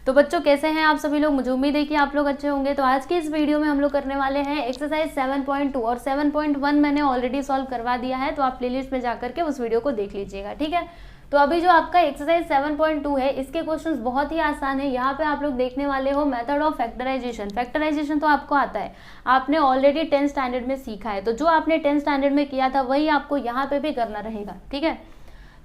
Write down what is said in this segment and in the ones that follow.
तो बच्चों कैसे हैं आप सभी लोग, मुझे उम्मीद है कि आप लोग अच्छे होंगे। तो आज की इस वीडियो में हम लोग करने वाले हैं एक्सरसाइज 7.2 और 7.1 मैंने ऑलरेडी सॉल्व करवा दिया है, तो आप प्लेलिस्ट में जाकर के उस वीडियो को देख लीजिएगा, ठीक है। तो अभी जो आपका एक्सरसाइज 7.2 है, इसके क्वेश्चंस बहुत ही आसान है। यहाँ पे आप लोग देखने वाले हो मेथड ऑफ फैक्टराइजेशन। फैक्टराइजेशन तो आपको आता है, आपने ऑलरेडी 10th स्टैंडर्ड में सीखा है, तो जो आपने 10th स्टैंडर्ड में किया था वही आपको यहाँ पे भी करना रहेगा, ठीक है।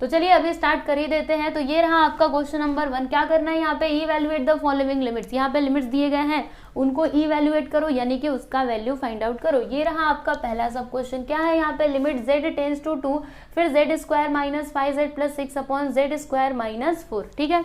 तो चलिए अभी स्टार्ट कर ही देते हैं। तो ये रहा आपका क्वेश्चन नंबर 1। क्या करना है यहाँ पे, इवैल्यूएट द फॉलोइंग लिमिट्स। यहाँ पे लिमिट्स दिए गए हैं, उनको इवैल्यूएट करो, यानी कि उसका वैल्यू फाइंड आउट करो। ये रहा आपका पहला सब क्वेश्चन। क्या है यहाँ पे, लिमिट z टेंड्स टू 2, फिर z square minus 5z plus 6 upon z square minus 4, ठीक है।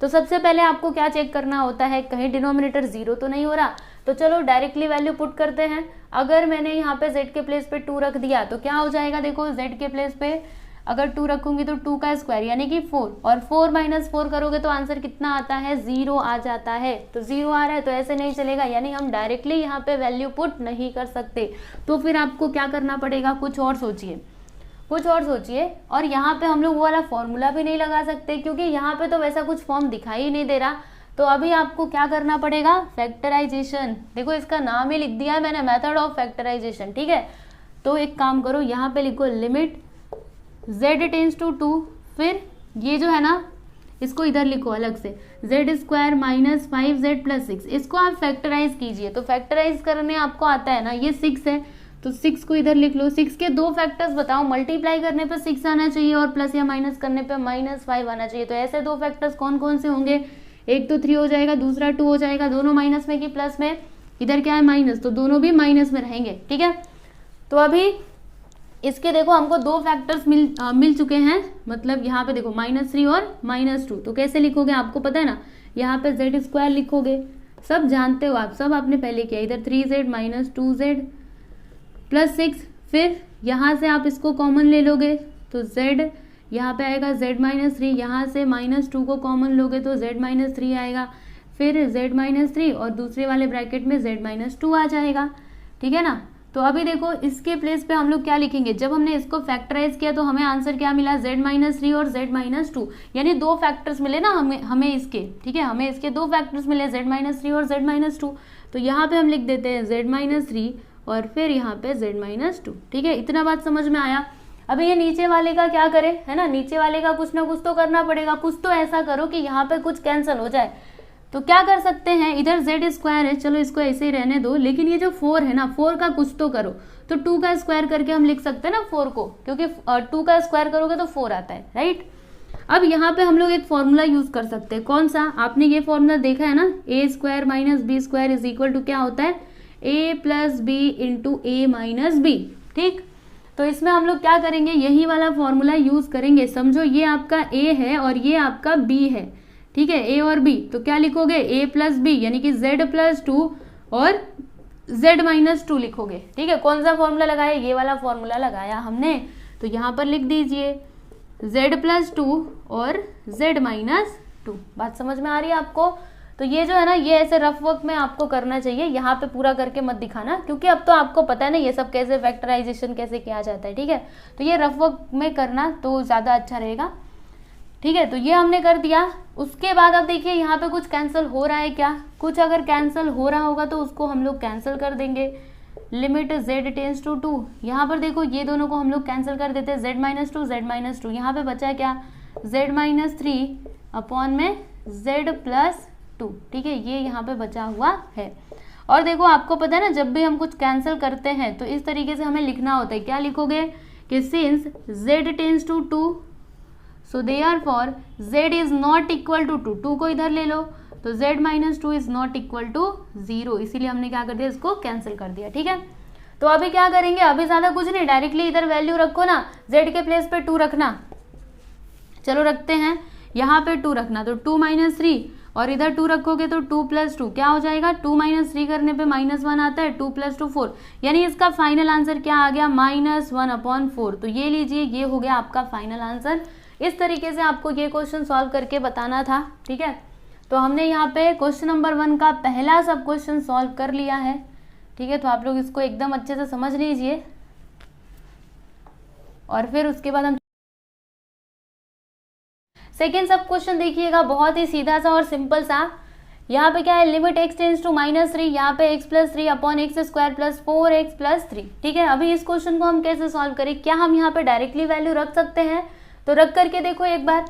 तो सबसे पहले आपको क्या चेक करना होता है, कहीं डिनोमिनेटर 0 तो नहीं हो रहा। तो चलो डायरेक्टली वैल्यू पुट करते हैं। अगर मैंने यहाँ पे z के प्लेस पे 2 रख दिया तो क्या हो जाएगा, देखो z के प्लेस पे अगर 2 रखूंगी तो 2 का स्क्वायर यानी कि 4, और 4 माइनस 4 करोगे तो आंसर कितना आता है, 0 आ जाता है। तो 0 आ रहा है तो ऐसे नहीं चलेगा, यानी हम डायरेक्टली यहाँ पे वैल्यू पुट नहीं कर सकते। तो फिर आपको क्या करना पड़ेगा, कुछ और सोचिए, कुछ और सोचिए। और यहाँ पे हम लोग वो वाला फॉर्मूला भी नहीं लगा सकते, क्योंकि यहाँ पे तो वैसा कुछ फॉर्म दिखाई ही नहीं दे रहा। तो अभी आपको क्या करना पड़ेगा, फैक्टराइजेशन। देखो इसका नाम ही लिख दिया है मैंने, मेथड ऑफ फैक्टराइजेशन, ठीक है। तो एक काम करो, यहाँ पे लिखो लिमिट z टेंस टू 2, फिर ये जो है ना इसको इधर लिखो अलग से, z square minus 5z plus 6, इसको आप फैक्टराइज कीजिए। तो फैक्टराइज करने आपको आता है ना, ये 6 है तो 6 को इधर लिख लो। 6 के दो फैक्टर्स बताओ, मल्टीप्लाई करने पे 6 आना चाहिए और प्लस या माइनस करने पे -5 आना चाहिए। तो ऐसे दो फैक्टर्स कौन कौन से होंगे, एक तो 3 हो जाएगा, दूसरा 2 हो जाएगा। दोनों माइनस में कि प्लस में, इधर क्या है माइनस, तो दोनों भी माइनस में रहेंगे, ठीक है। तो अभी इसके देखो हमको दो फैक्टर्स मिल चुके हैं, मतलब यहाँ पे देखो -3 और -2। तो कैसे लिखोगे आपको पता है ना, यहाँ पे z स्क्वायर लिखोगे, सब जानते हो आप, सब आपने पहले किया। इधर 3z माइनस 2z प्लस 6, फिर यहाँ से आप इसको कॉमन ले लोगे तो z यहाँ पे आएगा z माइनस 3, यहाँ से -2 को कॉमन लोगे तो z माइनस 3 आएगा, फिर z माइनस 3 और दूसरे वाले ब्रैकेट में z माइनस 2 आ जाएगा, ठीक है ना। तो अभी देखो इसके प्लेस पे हम लोग क्या लिखेंगे, जब हमने इसको फैक्टराइज किया तो हमें आंसर क्या मिला, z माइनस 3 और z माइनस 2, यानी दो फैक्टर्स मिले ना हमें इसके, ठीक है। हमें इसके दो फैक्टर्स मिले, z माइनस 3 और z माइनस 2। तो यहाँ पे हम लिख देते हैं z माइनस 3 और फिर यहाँ पे z माइनस 2, ठीक है। इतना बात समझ में आया। अभी ये नीचे वाले का क्या करे, है ना, नीचे वाले का कुछ ना कुछ तो करना पड़ेगा। कुछ तो ऐसा करो कि यहाँ पे कुछ कैंसिल हो जाए। तो क्या कर सकते हैं, इधर z स्क्वायर है, चलो इसको ऐसे ही रहने दो, लेकिन ये जो 4 है ना, 4 का कुछ तो करो। तो 2 का स्क्वायर करके हम लिख सकते हैं ना 4 को, क्योंकि 2 का स्क्वायर करोगे तो 4 आता है, राइट। अब यहाँ पे हम लोग एक फॉर्मूला यूज कर सकते हैं, कौन सा, आपने ये फॉर्मूला देखा है ना, a square minus B square is equal to क्या होता है, a plus B into A minus B, ठीक। तो इसमें हम लोग क्या करेंगे, यही वाला फॉर्मूला यूज करेंगे। समझो ये आपका a है और ये आपका b है, ठीक है, a और b। तो क्या लिखोगे, a प्लस बी यानी कि z प्लस 2 और z माइनस 2 लिखोगे, ठीक है। कौन सा फॉर्मूला लगाया, ये वाला फॉर्मूला लगाया हमने। तो यहाँ पर लिख दीजिए z प्लस 2 और z माइनस 2। बात समझ में आ रही है आपको। तो ये जो है ना, ये ऐसे रफ वर्क में आपको करना चाहिए, यहाँ पे पूरा करके मत दिखाना, क्योंकि अब तो आपको पता है ना ये सब कैसे फैक्टराइजेशन कैसे किया जाता है, ठीक है। तो ये रफ वर्क में करना तो ज़्यादा अच्छा रहेगा, ठीक है। तो ये हमने कर दिया। उसके बाद अब देखिए यहाँ पे कुछ कैंसिल हो रहा है क्या, कुछ अगर कैंसिल हो रहा होगा तो उसको हम लोग कैंसिल कर देंगे। लिमिट z टेंस टू 2, यहाँ पर देखो ये दोनों को हम लोग कैंसिल कर देते हैं, z माइनस 2 z माइनस 2, यहाँ पे बचा है क्या, z माइनस 3 अपॉन में z प्लस 2, ठीक है, ये यहाँ पे बचा हुआ है। और देखो आपको पता है ना, जब भी हम कुछ कैंसिल करते हैं तो इस तरीके से हमें लिखना होता है। क्या लिखोगे कि since z tends to 2 so therefore z is not equal to 2, 2 को इधर ले लो तो z minus 2 is not equal to 0, इसीलिए हमने क्या कर दिया, इसको कैंसिल कर दिया, ठीक है। तो अभी क्या करेंगे, अभी ज्यादा कुछ नहीं, डायरेक्टली इधर वैल्यू रखो ना, z के प्लेस पे 2 रखना। चलो रखते हैं, यहाँ पे 2 रखना, तो 2 माइनस 3 और इधर 2 रखोगे तो 2 प्लस 2 क्या हो जाएगा, 2 माइनस 3 करने पे -1 आता है, 2 प्लस 2 4, यानी इसका फाइनल आंसर क्या आ गया, -1 अपॉन 4। तो ये लीजिए, ये हो गया आपका फाइनल आंसर। इस तरीके से आपको ये क्वेश्चन सॉल्व करके बताना था, ठीक है। तो हमने यहाँ पे क्वेश्चन नंबर 1 का पहला सब क्वेश्चन सॉल्व कर लिया है, ठीक है। तो आप लोग इसको एकदम अच्छे से समझ लीजिए और फिर उसके बाद हम सेकेंड सब क्वेश्चन देखिएगा, बहुत ही सीधा सा और सिंपल सा। यहाँ पे क्या है, लिमिट x टेंड्स टू -3, यहाँ पे x + 3 upon x square plus 4x + 3। ठीक है, अभी इस क्वेश्चन को हम कैसे सॉल्व करें, क्या हम यहाँ पे डायरेक्टली वैल्यू रख सकते हैं? तो रख करके देखो एक बार,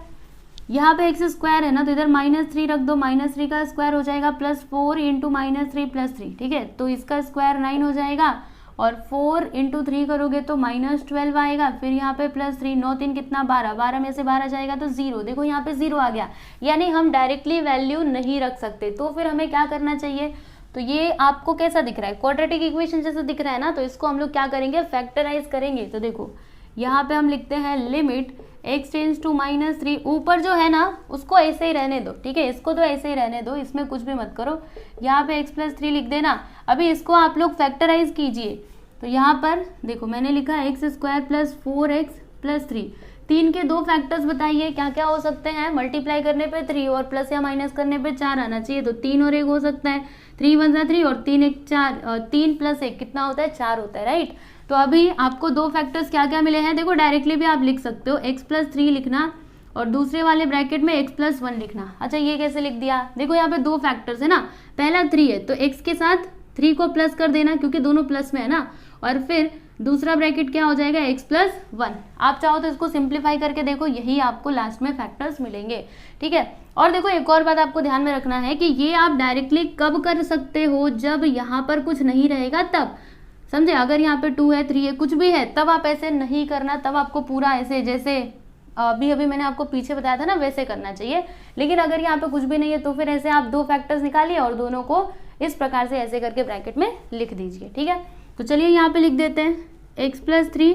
यहाँ पे एक्स स्क्वायर है ना, तो इधर -3 रख दो, -3 का स्क्वायर हो जाएगा +4 × -3 + 3। ठीक है, तो इसका स्क्वायर 9 हो जाएगा, और 4 × 3 करोगे तो -12 आएगा, फिर यहाँ पे +3, 9 3 कितना 12, 12 में से 12 जाएगा तो 0। देखो यहाँ पे 0 आ गया, यानी हम डायरेक्टली वैल्यू नहीं रख सकते। तो फिर हमें क्या करना चाहिए? तो ये आपको कैसा दिख रहा है, क्वाड्रेटिक इक्वेशन जैसा दिख रहा है ना, तो इसको हम लोग क्या करेंगे, फैक्टराइज करेंगे। तो देखो यहाँ पे हम लिखते हैं लिमिट x टेंड्स टू -3, ऊपर जो है ना उसको ऐसे ही रहने दो। ठीक है, इसको तो ऐसे ही रहने दो, इसमें कुछ भी मत करो, यहाँ पे x + 3 लिख देना। अभी इसको आप लोग फैक्टराइज कीजिए, तो यहाँ पर देखो मैंने लिखा x² + 4x + 3। 3 के 2 फैक्टर्स बताइए क्या क्या हो सकते हैं? मल्टीप्लाई करने पे 3 और प्लस या माइनस करने पे 4 आना चाहिए, तो 3 और 1 हो सकता है, 3 × 1 = 3 और 3 × 1 = 4, 3 + 1 कितना होता है, 4 होता है, राइट। तो अभी आपको 2 फैक्टर्स क्या क्या मिले हैं, देखो डायरेक्टली भी आप लिख सकते हो, x + 3 लिखना और दूसरे वाले ब्रैकेट में x + 1 लिखना। अच्छा ये कैसे लिख दिया, देखो यहाँ पे 2 फैक्टर्स है ना, पहला 3 है तो x के साथ 3 को प्लस कर देना क्योंकि दोनों प्लस में है ना, और फिर दूसरा ब्रैकेट क्या हो जाएगा, x + 1। आप चाहो तो इसको सिंप्लीफाई करके देखो, यही आपको लास्ट में फैक्टर्स मिलेंगे। ठीक है, और देखो एक और बात आपको ध्यान में रखना है कि ये आप डायरेक्टली कब कर सकते हो, जब यहाँ पर कुछ नहीं रहेगा तब, समझे। अगर यहाँ पे 2 है 3 है कुछ भी है, तब आप ऐसे नहीं करना, तब आपको पूरा ऐसे जैसे अभी मैंने आपको पीछे बताया था ना वैसे करना चाहिए। लेकिन अगर यहाँ पे कुछ भी नहीं है तो फिर ऐसे आप 2 फैक्टर्स निकालिए और दोनों को इस प्रकार से ऐसे करके ब्रैकेट में लिख दीजिए। ठीक है, तो चलिए यहाँ पे लिख देते हैं x + 3।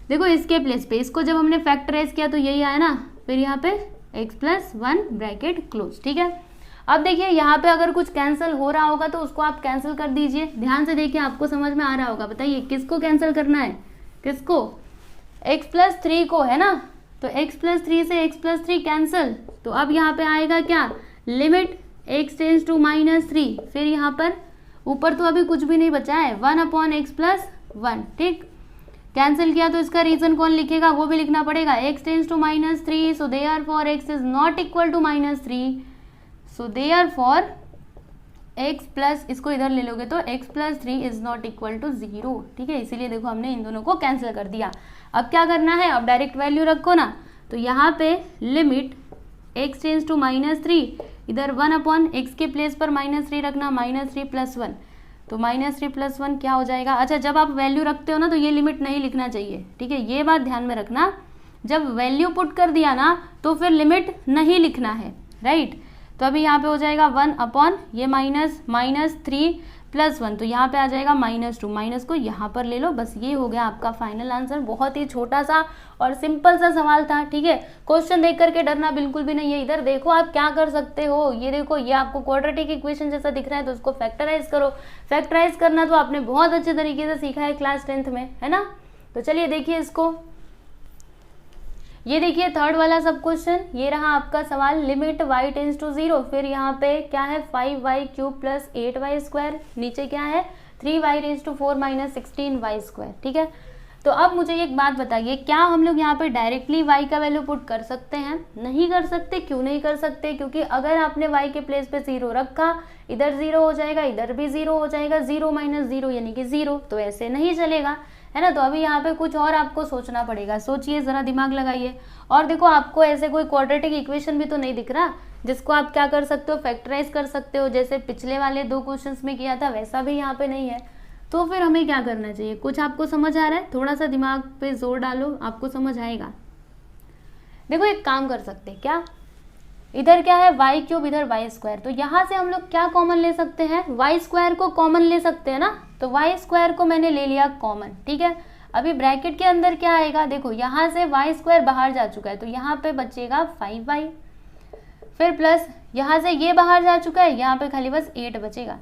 देखो इसके प्लेस पे इसको जब हमने फैक्टराइज किया तो यही आया ना, फिर यहाँ पे x + 1 ब्रैकेट क्लोज। ठीक है, अब देखिए यहाँ पे अगर कुछ कैंसिल हो रहा होगा तो उसको आप कैंसिल कर दीजिए। ध्यान से देखिए, आपको समझ में आ रहा होगा, बताइए किसको कैंसिल करना है, किसको, x + 3 को, है ना। तो x + 3 से x + 3 कैंसिल, तो अब यहाँ पे आएगा क्या, लिमिट x टेंड्स टू -3, फिर यहाँ पर ऊपर तो अभी कुछ भी नहीं बचा है, 1/x + 1। ठीक, कैंसिल किया तो इसका रीजन कौन लिखेगा, वो भी लिखना पड़ेगा, x tends to -3, so therefore x is not equal to -3, so therefore x plus, इसको इधर ले लोगे तो x + 3 is not equal to 0। ठीक है, इसीलिए देखो हमने इन दोनों को कैंसिल कर दिया। अब क्या करना है, अब डायरेक्ट वैल्यू रखो ना, तो यहाँ पे लिमिट x टेंड्स टू -3, इधर 1/x के प्लेस पर -3 रखना, -3 + 1, तो -3 + 1 क्या हो जाएगा। अच्छा जब आप वैल्यू रखते हो ना तो ये लिमिट नहीं लिखना चाहिए। ठीक है, ये बात ध्यान में रखना, जब वैल्यू पुट कर दिया ना तो फिर लिमिट नहीं लिखना है, राइट। तो अभी यहाँ पे हो जाएगा 1/ ये -3 + 1, तो यहाँ पे आ जाएगा -2, माइनस को यहाँ पर ले लो, बस ये हो गया आपका फाइनल आंसर। बहुत ही छोटा सा और सिंपल सा सवाल था। ठीक है, क्वेश्चन देख करके डरना बिल्कुल भी नहीं है। इधर देखो आप क्या कर सकते हो, ये देखो ये आपको क्वाड्रेटिक इक्वेशन जैसा दिख रहा है तो उसको फैक्टराइज करो। फैक्टराइज करना तो आपने बहुत अच्छे तरीके से सीखा है क्लास 10th में, है ना। तो चलिए देखिए इसको, ये देखिए थर्ड वाला सब क्वेश्चन, ये रहा आपका सवाल, लिमिट y टेंड्स टू 0, फिर यहाँ पे क्या है 5y³ + 8y², नीचे क्या है 3y⁴ - 16y²। ठीक है, तो अब मुझे एक बात बताइए, क्या हम लोग यहाँ पे डायरेक्टली y का वैल्यू पुट कर सकते हैं? नहीं कर सकते। क्यों नहीं कर सकते? क्योंकि अगर आपने y के प्लेस पे 0 रखा, इधर 0 हो जाएगा, इधर भी 0 हो जाएगा, 0 - 0 यानी कि 0, तो ऐसे नहीं चलेगा, है ना। तो अभी यहाँ पे कुछ और आपको सोचना पड़ेगा, सोचिए जरा, दिमाग लगाइए। और देखो आपको ऐसे कोई क्वाड्रेटिक इक्वेशन भी तो नहीं दिख रहा जिसको आप क्या कर सकते हो, फैक्टराइज कर सकते हो, जैसे पिछले वाले 2 क्वेश्चंस में किया था वैसा भी यहाँ पे नहीं है। तो फिर हमें क्या करना चाहिए, कुछ आपको समझ आ रहा है? थोड़ा सा दिमाग पे जोर डालो, आपको समझ आएगा। देखो एक काम कर सकते हैं, क्या, इधर क्या है y³, इधर y², तो यहाँ से हम लोग क्या कॉमन ले सकते हैं, y² को कॉमन ले सकते हैं ना, तो y² को मैंने ले लिया कॉमन। ठीक है, अभी ब्रैकेट के अंदर क्या आएगा, देखो यहाँ से y² बाहर जा चुका है तो यहाँ पे बचेगा 5y, फिर प्लस यहाँ से ये बाहर जा चुका है, यहाँ पे खाली बस 8 बचेगा।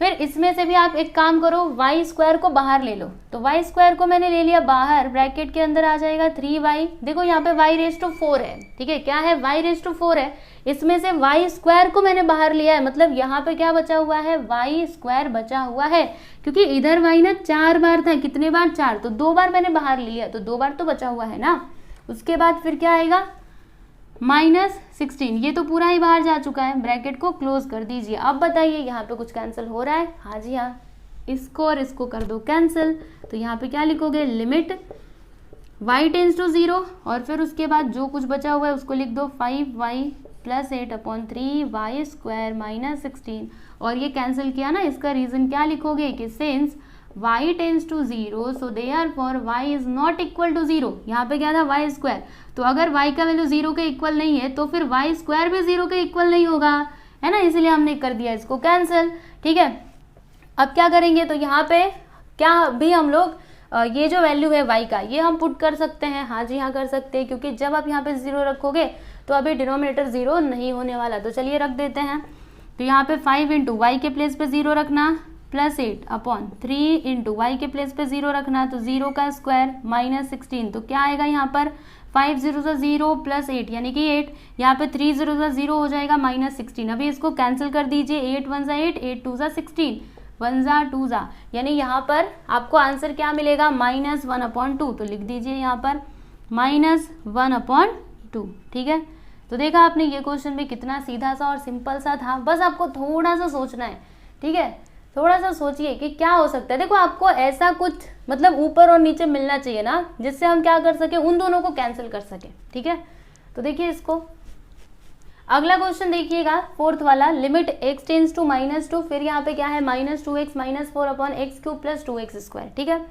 फिर इसमें से भी आप एक काम करो, y² को बाहर ले लो, तो y² को मैंने ले लिया बाहर, ब्रैकेट के अंदर आ जाएगा 3y। देखो यहाँ पे y⁴ है, ठीक है, क्या है y⁴ है, इसमें से y² को मैंने बाहर लिया है, मतलब यहाँ पे क्या बचा हुआ है, y² बचा हुआ है, क्योंकि इधर y ना 4 बार था, कितने बार, 4, तो 2 बार मैंने बाहर लिया, तो 2 बार तो बचा हुआ है ना। उसके बाद फिर क्या आएगा, -16, ये तो पूरा ही बाहर जा चुका है, ब्रैकेट को क्लोज कर दीजिए। अब बताइए यहाँ पे कुछ कैंसिल हो रहा है? हाँ जी हाँ, इसको और इसको कर दो कैंसिल। तो यहाँ पे क्या लिखोगे, लिमिट y टेंस टू 0 और फिर उसके बाद जो कुछ बचा हुआ है उसको लिख दो 5y + 8/3y² - 16। और ये कैंसिल किया ना, इसका रीजन क्या लिखोगे कि since y tends to 0 so therefore y is not equal to 0। यहाँ पे क्या था, y², तो अगर y का वैल्यू 0 के इक्वल नहीं है तो फिर y² भी 0 के इक्वल नहीं होगा, है ना, इसलिए हमने कर दिया इसको कैंसिल। ठीक है, अब क्या करेंगे, तो यहाँ पे क्या भी हम लोग ये जो वैल्यू है y का, ये हम पुट कर सकते हैं। हाँ जी हाँ, कर सकते हैं, क्योंकि जब आप यहाँ पे 0 रखोगे तो अभी डिनोमिनेटर 0 नहीं होने वाला। तो चलिए रख देते हैं। तो यहाँ पे 5 × y के प्लेस पे 0 रखना, +8/3 × y के प्लेस पे 0 रखना, तो 0 का स्क्वायर -16। तो क्या आएगा यहाँ पर, 5 0 0 + 8 यानी कि 8, यहाँ पे 3 0 0 हो जाएगा -16। अभी इसको कैंसिल कर दीजिए, 8 1 8, 8 2 16, 1 2 यानी यहाँ पर आपको आंसर क्या मिलेगा, -1/2। तो लिख दीजिए यहाँ पर -1/2। ठीक है, तो देखा आपने, ये क्वेश्चन भी कितना सीधा सा और सिंपल सा था। बस आपको थोड़ा सा सोचना है। ठीक है, थोड़ा सा सोचिए कि क्या हो सकता है। देखो, आपको ऐसा कुछ मतलब ऊपर और नीचे मिलना चाहिए ना, जिससे हम क्या कर सके, उन दोनों को कैंसिल कर सके। ठीक है, तो देखिए इसको, अगला क्वेश्चन देखिएगा, फोर्थ वाला, लिमिट x टेंस टू -2, फिर यहाँ पे क्या है, -2x - 4/x³ + 2x²। ठीक है,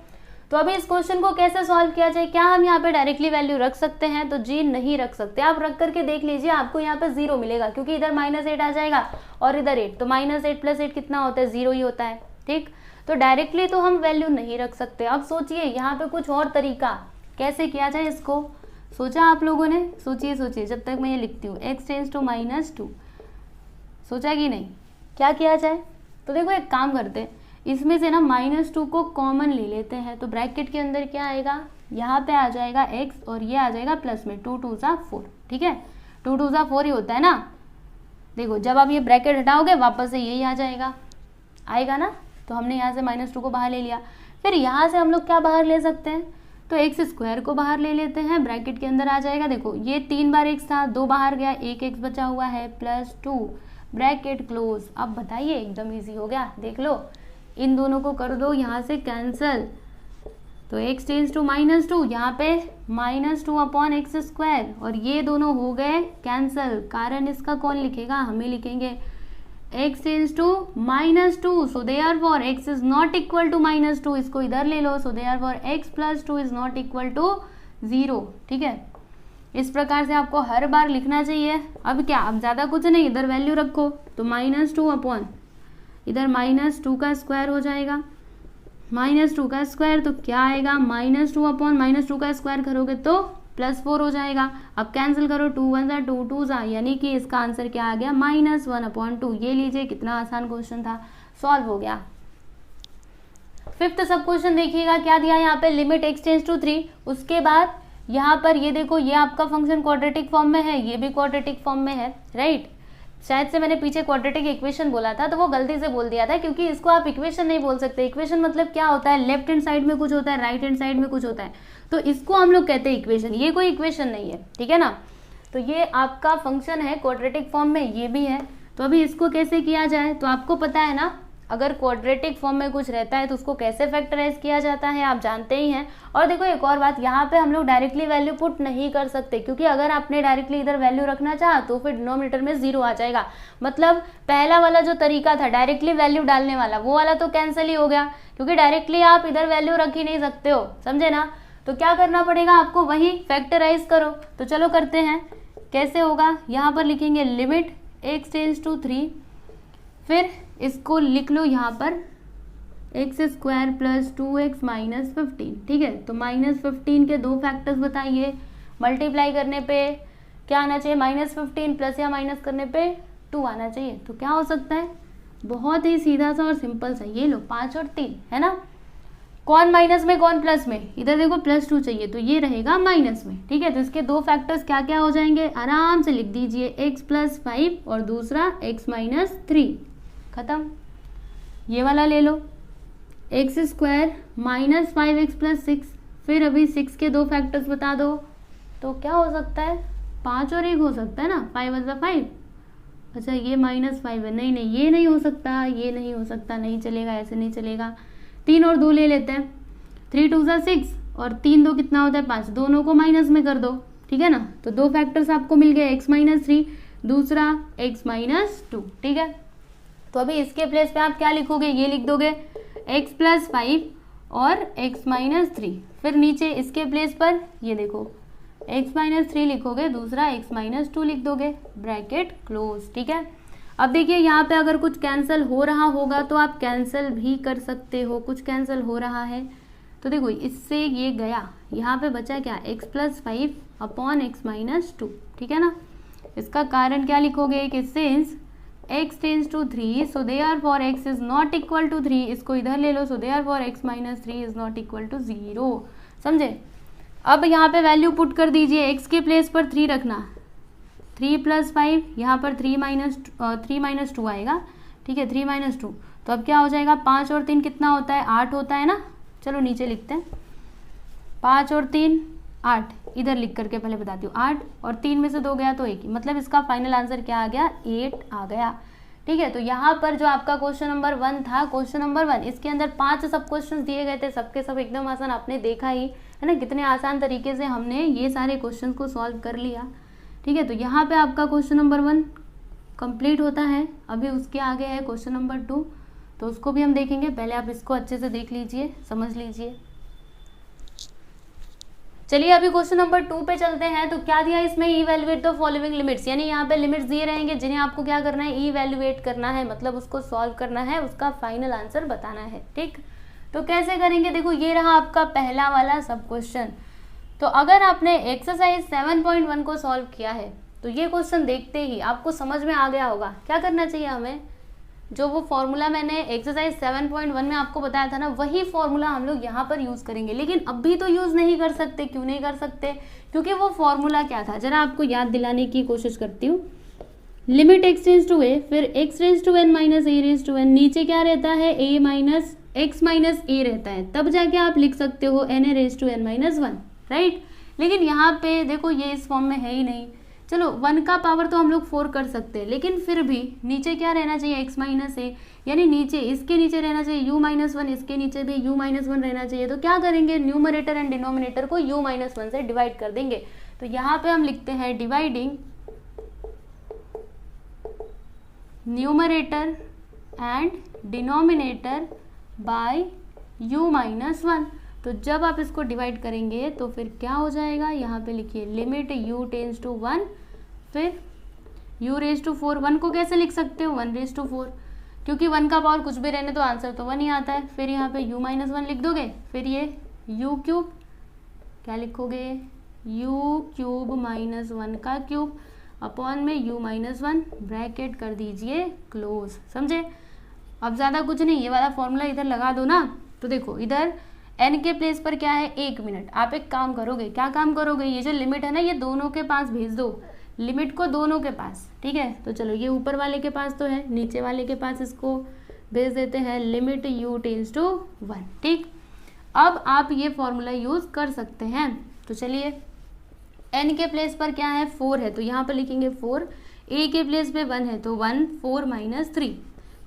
तो अभी इस क्वेश्चन को कैसे सॉल्व किया जाए, क्या हम यहाँ पे डायरेक्टली वैल्यू रख सकते हैं, तो जी नहीं रख सकते। आप रख करके देख लीजिए, आपको यहाँ पे 0 मिलेगा, क्योंकि इधर -8 आ जाएगा और इधर 8, तो -8 + 8 कितना होता है, 0 ही होता है। ठीक, तो डायरेक्टली तो हम वैल्यू नहीं रख सकते। अब सोचिए यहाँ पे कुछ और तरीका कैसे किया जाए इसको, सोचा आप लोगों ने? सोचिए जब तक मैं ये लिखती हूँ, x टेंस टू -2, सोचा कि नहीं, क्या किया जाए? तो देखो, एक काम करते हैं, इसमें से ना -2 को कॉमन ले लेते हैं। तो ब्रैकेट के अंदर क्या आएगा, यहाँ पे आ जाएगा x और ये आ जाएगा प्लस में 2 2 4। ठीक है, 2 2 4 ही होता है ना। देखो, जब आप ये ब्रैकेट हटाओगे वापस से यही आ जाएगा, आएगा ना। तो हमने यहाँ से -2 को बाहर ले लिया। फिर यहाँ से हम लोग क्या बाहर ले सकते हैं, तो x² को बाहर ले लेते हैं, ब्रैकेट के अंदर आ जाएगा। देखो, ये 3 बार x था, 2 बाहर गया, 1 x बचा हुआ है, +2, ब्रैकेट क्लोज। अब बताइए, एकदम इजी हो गया, देख लो, इन दोनों को कर दो यहाँ से कैंसिल। तो x टेंस टू -2, यहाँ पे -2/x², और ये दोनों हो गए कैंसिल। कारण इसका कौन लिखेगा, हमें लिखेंगे। x tends to -2, so therefore x is not equal to -2, इसको इधर ले लो, so therefore x + 2 is not equal to 0। ठीक है, इस प्रकार से आपको हर बार लिखना चाहिए। अब क्या, अब ज़्यादा कुछ नहीं, इधर वैल्यू रखो, तो -2 इधर -2 का स्क्वायर हो जाएगा, -2 का स्क्वायर, तो क्या आएगा, -2 का स्क्वायर करोगे तो +4 हो जाएगा। अब कैंसिल करो, 2 1 2 2, यानी कि इसका आंसर क्या आ गया, -1/2। ये लीजिए, कितना आसान क्वेश्चन था, सॉल्व हो गया। फिफ्थ सब क्वेश्चन देखिएगा, क्या दिया यहाँ पे, लिमिट x टेंस टू 3। उसके बाद यहाँ पर ये देखो, ये आपका फंक्शन क्वाड्रेटिक फॉर्म में है, ये भी क्वाड्रेटिक फॉर्म में है, राइट। शायद से मैंने पीछे क्वाड्रेटिक इक्वेशन बोला था, तो वो गलती से बोल दिया था, क्योंकि इसको आप इक्वेशन नहीं बोल सकते। इक्वेशन मतलब क्या होता है, लेफ्ट हैंड साइड में कुछ होता है, राइट हैंड साइड में कुछ होता है, तो इसको हम लोग कहते हैं इक्वेशन। ये कोई इक्वेशन नहीं है, ठीक है ना। तो ये आपका फंक्शन है क्वाड्रेटिक फॉर्म में, ये भी है। तो अभी इसको कैसे किया जाए, तो आपको पता है ना, अगर क्वाड्रेटिक फॉर्म में कुछ रहता है तो उसको कैसे फैक्टराइज किया जाता है, आप जानते ही हैं। और देखो, एक और बात, यहाँ पे हम लोग डायरेक्टली वैल्यू पुट नहीं कर सकते, क्योंकि अगर आपने डायरेक्टली इधर वैल्यू रखना चाहा तो फिर डिनोमिनेटर में 0 आ जाएगा। मतलब पहला वाला जो तरीका था डायरेक्टली वैल्यू डालने वाला, वो वाला तो कैंसिल ही हो गया, क्योंकि डायरेक्टली आप इधर वैल्यू रख ही नहीं सकते हो, समझे ना। तो क्या करना पड़ेगा आपको, वही फैक्टराइज करो। तो चलो करते हैं, कैसे होगा, यहाँ पर लिखेंगे लिमिट x टेंस टू 3, फिर इसको लिख लो यहाँ पर x² + 2x - 15। ठीक है, तो -15 के 2 फैक्टर्स बताइए। मल्टीप्लाई करने पे क्या आना चाहिए, -15, प्लस या माइनस करने पे 2 आना चाहिए। तो क्या हो सकता है, बहुत ही सीधा सा और सिंपल सा, ये लो 5 और 3, है ना। कौन माइनस में कौन प्लस में, इधर देखो +2 चाहिए, तो ये रहेगा माइनस में। ठीक है, तो इसके 2 फैक्टर्स क्या क्या हो जाएंगे, आराम से लिख दीजिए, x + 5 और दूसरा x - 3, खत्म। ये वाला ले लो, x² - 5x + 6, फिर अभी 6 के 2 फैक्टर्स बता दो, तो क्या हो सकता है, 5 और 1 हो सकता है ना, 5 × 5। अच्छा ये -5 है, नहीं नहीं ये नहीं हो सकता, ये नहीं हो सकता, नहीं चलेगा, ऐसे नहीं चलेगा। 3 और 2 ले लेते हैं, 3 × 2 = 6 और 3 2 कितना होता है 5, दोनों को माइनस में कर दो, ठीक है ना। तो 2 फैक्टर्स आपको मिल गए, x - 3, दूसरा x - 2, ठीक है। तो अभी इसके प्लेस पे आप क्या लिखोगे, ये लिख दोगे x + 5 और x - 3, फिर नीचे इसके प्लेस पर ये देखो x - 3 लिखोगे, दूसरा x - 2 लिख दोगे, ब्रैकेट क्लोज, ठीक है। अब देखिए यहाँ पे अगर कुछ कैंसिल हो रहा होगा तो आप कैंसिल भी कर सकते हो, कुछ कैंसिल हो रहा है तो देखो इससे ये गया, यहाँ पे बचा क्या, x + 5 अपॉन x - 2, ठीक है ना। इसका कारण क्या लिखोगे कि since x tends to 3 so therefore x is not equal to 3, इसको इधर ले लो, so therefore x - 3 is not equal to 0, समझे। अब यहाँ पे वैल्यू पुट कर दीजिए, x के प्लेस पर 3 रखना, 3 + 5, यहाँ पर 3 - 2 आएगा, ठीक है, 3 - 2, तो अब क्या हो जाएगा, 5 और 3 कितना होता है, 8 होता है ना। चलो नीचे लिखते हैं, 5 और 3 8, इधर लिख करके पहले बताती हूँ, 8 और 3 में से 2 गया तो 1 ही, मतलब इसका फाइनल आंसर क्या आ गया, 8 आ गया, ठीक है। तो यहाँ पर जो आपका क्वेश्चन नंबर 1 था, क्वेश्चन नंबर 1, इसके अंदर 5 सब क्वेश्चन दिए गए थे, सबके सब एकदम आसान, आपने देखा ही है ना कितने आसान तरीके से हमने ये सारे क्वेश्चन को सॉल्व कर लिया, ठीक है। तो यहाँ पे आपका क्वेश्चन नंबर 1 कंप्लीट होता है। अभी उसके आगे है क्वेश्चन नंबर 2, तो उसको भी हम देखेंगे, पहले आप इसको अच्छे से देख लीजिए, समझ लीजिए। चलिए अभी क्वेश्चन नंबर 2 पे चलते हैं। तो क्या दिया इसमें, इवैल्यूएट द फॉलोइंग लिमिट्स, यानी यहाँ पे लिमिट्स दिए रहेंगे जिन्हें आपको क्या करना है, इवैल्यूएट करना है, मतलब उसको सॉल्व करना है, उसका फाइनल आंसर बताना है, ठीक। तो कैसे करेंगे, देखो ये रहा आपका पहला वाला सब क्वेश्चन। तो अगर आपने एक्सरसाइज 7.1 को सॉल्व किया है तो ये क्वेश्चन देखते ही आपको समझ में आ गया होगा क्या करना चाहिए हमें, जो वो फॉर्मूला मैंने एक्सरसाइज 7.1 में आपको बताया था ना, वही फॉर्मूला हम लोग यहाँ पर यूज़ करेंगे। लेकिन अभी तो यूज़ नहीं कर सकते, क्यों नहीं कर सकते, क्योंकि वो फॉर्मूला क्या था, जरा आपको याद दिलाने की कोशिश करती हूँ। Limit x tends to a, फिर x tends to n - a raise to n, नीचे क्या रहता है, x - a रहता है, तब जाके आप लिख सकते हो na raise to n - 1, right. लेकिन यहाँ पे देखो ये इस फॉर्म में है ही नहीं। चलो 1 का पावर तो हम लोग 4 कर सकते हैं, लेकिन फिर भी नीचे क्या रहना चाहिए, x - a, यानी नीचे इसके नीचे रहना चाहिए u - 1, इसके नीचे भी u - 1 रहना चाहिए। तो क्या करेंगे, न्यूमरेटर एंड डिनोमिनेटर को u - 1 से डिवाइड कर देंगे। तो यहाँ पे हम लिखते हैं dividing numerator and denominator by u - 1। तो जब आप इसको डिवाइड करेंगे तो फिर क्या हो जाएगा, यहाँ पे लिखिए लिमिट u टेंड्स टू 1, फिर u रेज़ टू 4, 1 को कैसे लिख सकते हो, 1 रेज़ टू 4, क्योंकि 1 का पावर कुछ भी रहने तो आंसर तो 1 ही आता है। फिर यहाँ पे u - 1 लिख दोगे, फिर ये u³ क्या लिखोगे, u³ - 1 का क्यूब अपॉन में u - 1, ब्रैकेट कर दीजिए क्लोज, समझे। अब ज़्यादा कुछ नहीं, ये वाला फॉर्मूला इधर लगा दो ना। तो देखो इधर n के प्लेस पर क्या है, 1 मिनट, आप एक काम करोगे, क्या काम करोगे, ये जो लिमिट है ना ये दोनों के पास भेज दो, लिमिट को दोनों के पास, ठीक है। तो चलो ये ऊपर वाले के पास तो है, नीचे वाले के पास इसको भेज देते हैं, लिमिट u टेंड्स टू 1, ठीक। अब आप ये फॉर्मूला यूज़ कर सकते हैं। तो चलिए n के प्लेस पर क्या है, 4 है, तो यहाँ पर लिखेंगे 4, a के प्लेस पे 1 है तो 1, 4 - 3,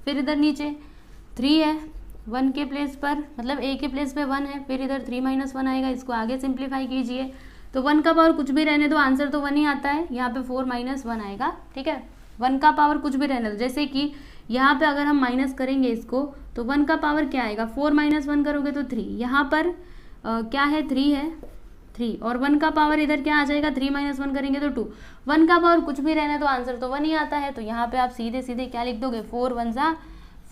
फिर इधर नीचे 3 है, 1 के प्लेस पर, मतलब a के प्लेस पे 1 है, फिर इधर 3 - 1 आएगा, इसको आगे सिंप्लीफाई कीजिए। तो 1 का पावर कुछ भी रहने दो, आंसर तो 1 ही आता है, यहाँ पे 4 - 1 आएगा, ठीक है। 1 का पावर कुछ भी रहने दो, जैसे कि यहाँ पे अगर हम माइनस करेंगे इसको तो 1 का पावर क्या आएगा, 4 - 1 करोगे तो 3, यहाँ पर क्या है 3 है, 3, और 1 का पावर इधर क्या आ जाएगा, 3 - 1 करेंगे तो 2, 1 का पावर कुछ भी रहने तो आंसर तो 1 ही आता है। तो यहाँ पे आप सीधे सीधे क्या लिख दोगे, 4 × 1 =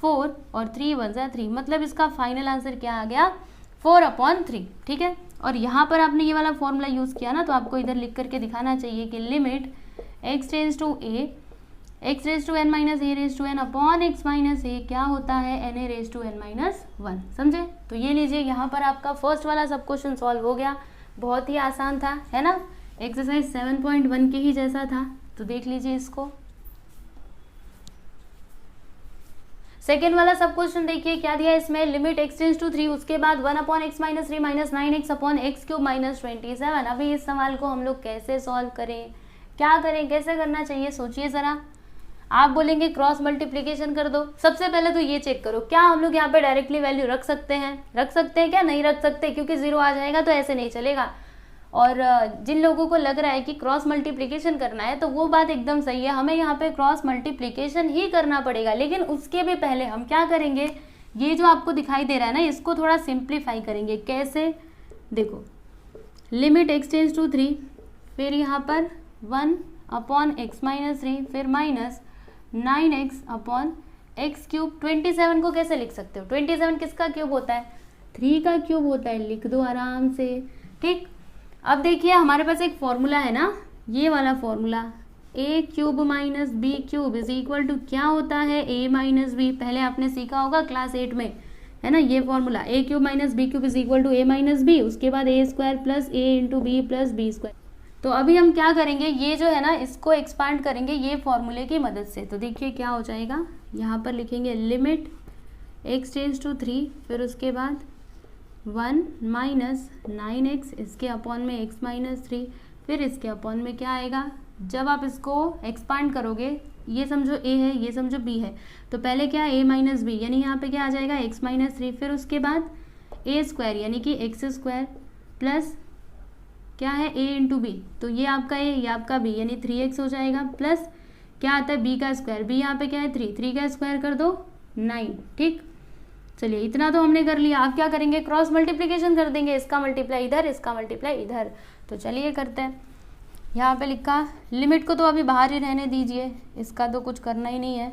4 और 3 × 1 = 3, मतलब इसका फाइनल आंसर क्या आ गया, 4/3, ठीक है। और यहाँ पर आपने ये वाला फॉर्मूला यूज़ किया ना, तो आपको इधर लिख करके दिखाना चाहिए कि limit x tends to a, x raise to n - a raise to n upon x - a क्या होता है, na रेज़ टू n - 1, समझे। तो ये लीजिए, यहाँ पर आपका फर्स्ट वाला सब क्वेश्चन सॉल्व हो गया, बहुत ही आसान था, है ना, एक्सरसाइज 7.1 के ही जैसा था। तो देख लीजिए इसको। सेकेंड वाला सब क्वेश्चन देखिए क्या दिया इसमें, लिमिट x टेंड्स टू 3, उसके बाद 1/x - 3 - 9x/x³ - 27। अभी इस सवाल को हम लोग कैसे सॉल्व करें, क्या करें, कैसे करना चाहिए, सोचिए ज़रा। आप बोलेंगे क्रॉस मल्टीप्लिकेशन कर दो। सबसे पहले तो ये चेक करो क्या हम लोग यहाँ पे डायरेक्टली वैल्यू रख सकते हैं क्या, नहीं रख सकते, क्योंकि 0 आ जाएगा तो ऐसे नहीं चलेगा। और जिन लोगों को लग रहा है कि क्रॉस मल्टीप्लिकेशन करना है तो वो बात एकदम सही है, हमें यहाँ पे क्रॉस मल्टीप्लिकेशन ही करना पड़ेगा। लेकिन उसके भी पहले हम क्या करेंगे, ये जो आपको दिखाई दे रहा है ना, इसको थोड़ा सिंप्लीफाई करेंगे। कैसे, देखो लिमिट x टेंड्स टू 3, फिर यहाँ पर 1/x-3, फिर minus 9x upon x cube. 27 को कैसे लिख सकते हो, 27 किसका क्यूब होता है, 3 का क्यूब होता है, लिख दो आराम से। ठीक, अब देखिए हमारे पास एक फॉर्मूला है ना, ये वाला formula, a cube minus B cube is equal to क्या होता है, a माइनस बी। पहले आपने सीखा होगा क्लास 8 में, है ना, ये formula a cube minus B cube is equal to a minus B, उसके बाद a square plus a into B plus B square. तो अभी हम क्या करेंगे, ये जो है ना इसको एक्सपांड करेंगे ये फॉर्मूले की मदद से। तो देखिए क्या हो जाएगा, यहाँ पर लिखेंगे लिमिट x टेंड्स टू 3, फिर उसके बाद 1 माइनस 9x, इसके अपॉन में x माइनस 3, फिर इसके अपॉन में क्या आएगा, जब आप इसको एक्सपांड करोगे, ये समझो a है, ये समझो b है, तो पहले क्या a माइनस बी, यानी यहाँ पे क्या आ जाएगा x माइनस 3, फिर उसके बाद a स्क्वायर यानी कि x स्क्वायर प्लस क्या है a इंटू बी, तो ये आपका a, ये आपका b, यानी 3x हो जाएगा, प्लस क्या आता है b का स्क्वायर, b यहाँ पे क्या है 3, 3 का स्क्वायर कर दो 9। ठीक, चलिए इतना तो हमने कर लिया। आप क्या करेंगे, क्रॉस मल्टीप्लिकेशन कर देंगे, इसका मल्टीप्लाई इधर, इसका मल्टीप्लाई इधर। तो चलिए करते हैं। यहाँ पे लिखा लिमिट को तो अभी बाहर ही रहने दीजिए, इसका तो कुछ करना ही नहीं है,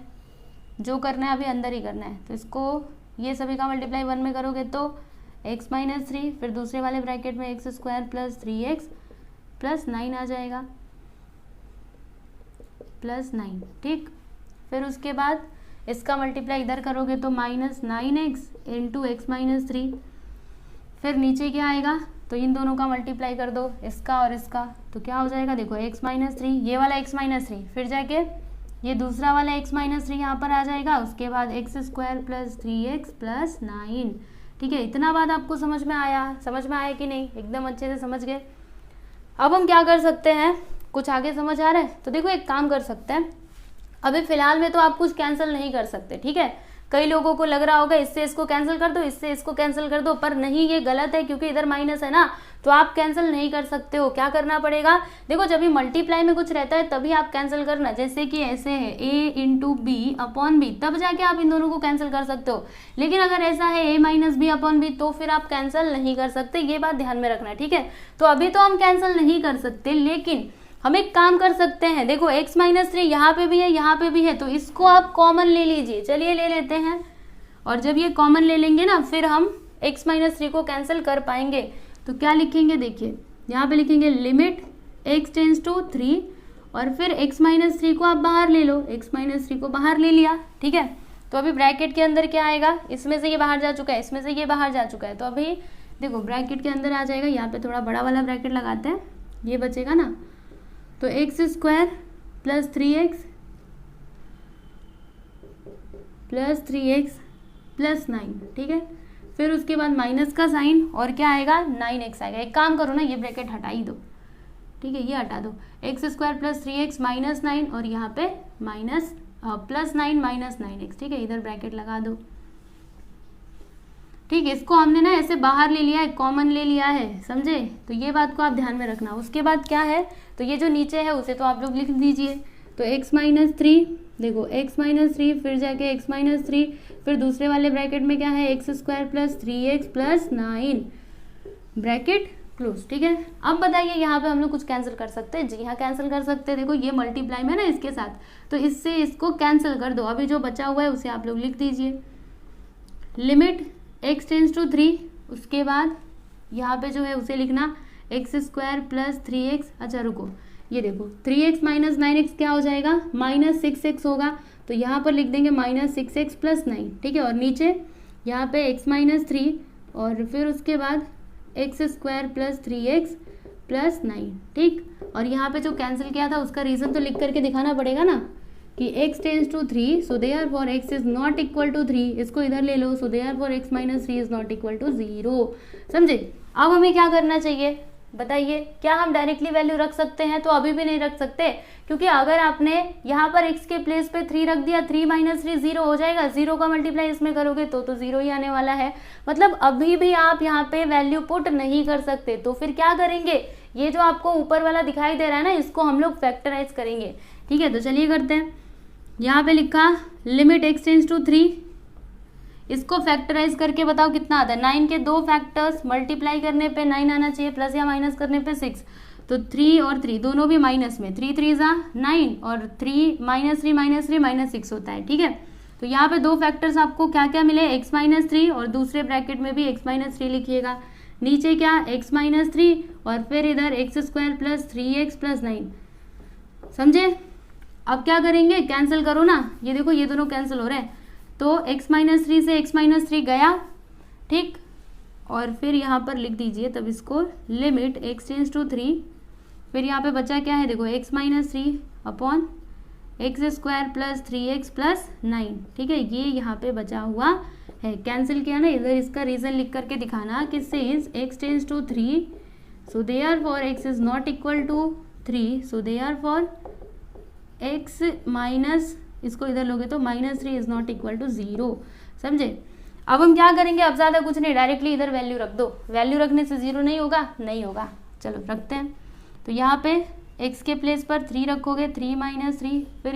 जो करना है अभी अंदर ही करना है। तो इसको ये सभी का मल्टीप्लाई 1 में करोगे तो x माइनस 3, फिर दूसरे वाले ब्रैकेट में x square plus 3x plus 9 आ जाएगा, प्लस 9। ठीक, फिर उसके बाद इसका मल्टीप्लाई इधर करोगे तो minus 9x into x minus 3, फिर नीचे क्या आएगा, तो इन दोनों का मल्टीप्लाई कर दो, इसका और इसका, तो क्या हो जाएगा, देखो x माइनस 3, ये वाला x माइनस 3, फिर जाके ये दूसरा वाला x माइनस 3 यहाँ पर आ जाएगा, उसके बाद x square plus 3x plus 9। ठीक है, इतना बात आपको समझ में आया कि नहीं, एकदम अच्छे से समझ गए। अब हम क्या कर सकते हैं, कुछ आगे समझ आ रहा है, तो देखो एक काम कर सकते हैं, अभी फिलहाल में तो आप कुछ कैंसिल नहीं कर सकते। ठीक है, कई लोगों को लग रहा होगा इससे इसको कैंसिल कर दो, इससे इसको कैंसिल कर दो, पर नहीं, ये गलत है, क्योंकि इधर माइनस है ना, तो आप कैंसिल नहीं कर सकते हो। क्या करना पड़ेगा, देखो जब भी मल्टीप्लाई में कुछ रहता है तभी आप कैंसिल करना, जैसे कि ऐसे है a into B upon B, तब जाके आप इन दोनों को कैंसिल कर सकते हो। लेकिन अगर ऐसा है a minus b upon b, तो फिर आप कैंसिल नहीं कर सकते, ये बात ध्यान में रखना। ठीक है, तो अभी तो हम कैंसिल नहीं कर सकते, लेकिन हम एक काम कर सकते हैं, देखो x माइनस 3 यहाँ पे भी है, यहाँ पे भी है, तो इसको आप कॉमन ले लीजिए। चलिए ले लेते हैं, और जब ये कॉमन ले लेंगे ना, फिर हम x माइनस 3 को कैंसिल कर पाएंगे। तो क्या लिखेंगे, देखिए यहाँ पे लिखेंगे लिमिट x टेंड्स टू 3, और फिर x माइनस 3 को आप बाहर ले लो, x माइनस 3 को बाहर ले लिया। ठीक है, तो अभी ब्रैकेट के अंदर क्या आएगा, इसमें से ये बाहर जा चुका है, इसमें से ये बाहर जा चुका है, तो अभी देखो ब्रैकेट के अंदर आ जाएगा, यहाँ पे थोड़ा बड़ा वाला ब्रैकेट लगाते हैं, ये बचेगा ना, तो x square plus 3x plus 3x plus 9। ठीक है, फिर उसके बाद माइनस का साइन, और क्या आएगा 9x आएगा। एक काम करो ना, ये ब्रैकेट हटा ही दो, ठीक है, ये हटा दो, x square plus 3x minus 9, और यहाँ पे माइनस प्लस 9 माइनस 9x। ठीक है, इधर ब्रैकेट लगा दो। ठीक है, इसको हमने ना ऐसे बाहर ले लिया है, कॉमन ले लिया है, समझे, तो ये बात को आप ध्यान में रखना। उसके बाद क्या है, तो ये जो नीचे है उसे तो आप लोग लिख दीजिए, तो x माइनस 3, देखो x माइनस 3, फिर जाके x माइनस 3, फिर दूसरे वाले ब्रैकेट में क्या है x square plus 3x plus 9, bracket close. ठीक है, अब बताइए यहाँ पे हम लोग कुछ कैंसिल कर सकते हैं, जी हाँ कैंसिल कर सकते हैं। देखो ये मल्टीप्लाई में ना इसके साथ, तो इससे इसको कैंसिल कर दो, अभी जो बचा हुआ है उसे आप लोग लिख दीजिए, लिमिट x टेंड्स टू 3, उसके बाद यहाँ पे जो है उसे लिखना एक्स स्क्वायर प्लस 3x। अच्छा रुको, ये देखो 3x माइनस 9x क्या हो जाएगा, माइनस 6x होगा, तो यहाँ पर लिख देंगे माइनस 6x प्लस 9। ठीक है, और नीचे यहाँ पे x माइनस 3, और फिर उसके बाद x square plus 3x plus 9। ठीक, और यहाँ पे जो कैंसिल किया था उसका रीज़न तो लिख करके दिखाना पड़ेगा ना, कि x tends to 3, so therefore x is not equal to 3, इसको इधर ले लो, so therefore x minus 3 is not equal to 0। समझे, अब हमें क्या करना चाहिए, बताइए क्या हम डायरेक्टली वैल्यू रख सकते हैं? तो अभी भी नहीं रख सकते, क्योंकि अगर आपने यहाँ पर x के प्लेस पे 3 रख दिया, 3 - 3 0 हो जाएगा, 0 का मल्टीप्लाई इसमें करोगे तो 0 ही आने वाला है। मतलब अभी भी आप यहाँ पे वैल्यू पुट नहीं कर सकते। तो फिर क्या करेंगे, ये जो आपको ऊपर वाला दिखाई दे रहा है ना, इसको हम लोग फैक्टराइज करेंगे। ठीक है, तो चलिए करते हैं। यहाँ पे लिखा लिमिट x टेंड्स टू 3, इसको फैक्टराइज करके बताओ कितना आता है। 9 के 2 फैक्टर्स मल्टीप्लाई करने पे 9 आना चाहिए, प्लस या माइनस करने पे 6। तो 3 और 3 दोनों भी माइनस में, 3 3 9 और 3 -3 -6 होता है। ठीक है, तो यहाँ पे 2 फैक्टर्स आपको क्या क्या मिले, x - 3 और दूसरे ब्रैकेट में भी x - 3 लिखिएगा। नीचे क्या x - 3 और फिर इधर x² + 3x + 9। समझे? अब क्या करेंगे, कैंसिल करो ना, ये देखो ये दोनों कैंसिल हो रहे हैं। तो x - 3 से x - 3 गया, ठीक, और फिर यहाँ पर लिख दीजिए तब इसको लिमिट x टेंड्स टू 3, फिर यहाँ पे बचा क्या है, देखो x - 3 अपॉन x² + 3x + 9। ठीक है, ये यहाँ पे बचा हुआ है, कैंसिल किया ना, इधर इसका रीजन लिख करके दिखाना कि since x tends to 3 so therefore x is not equal to 3, so therefore x minus, इसको इधर लोगे तो -3 इज नॉट इक्वल टू 0। समझे? अब हम क्या करेंगे, अब ज़्यादा कुछ नहीं, डायरेक्टली इधर वैल्यू रख दो। वैल्यू रखने से 0 नहीं होगा, नहीं होगा। चलो रखते हैं। तो यहाँ पे x के प्लेस पर 3 रखोगे, 3 - 3, फिर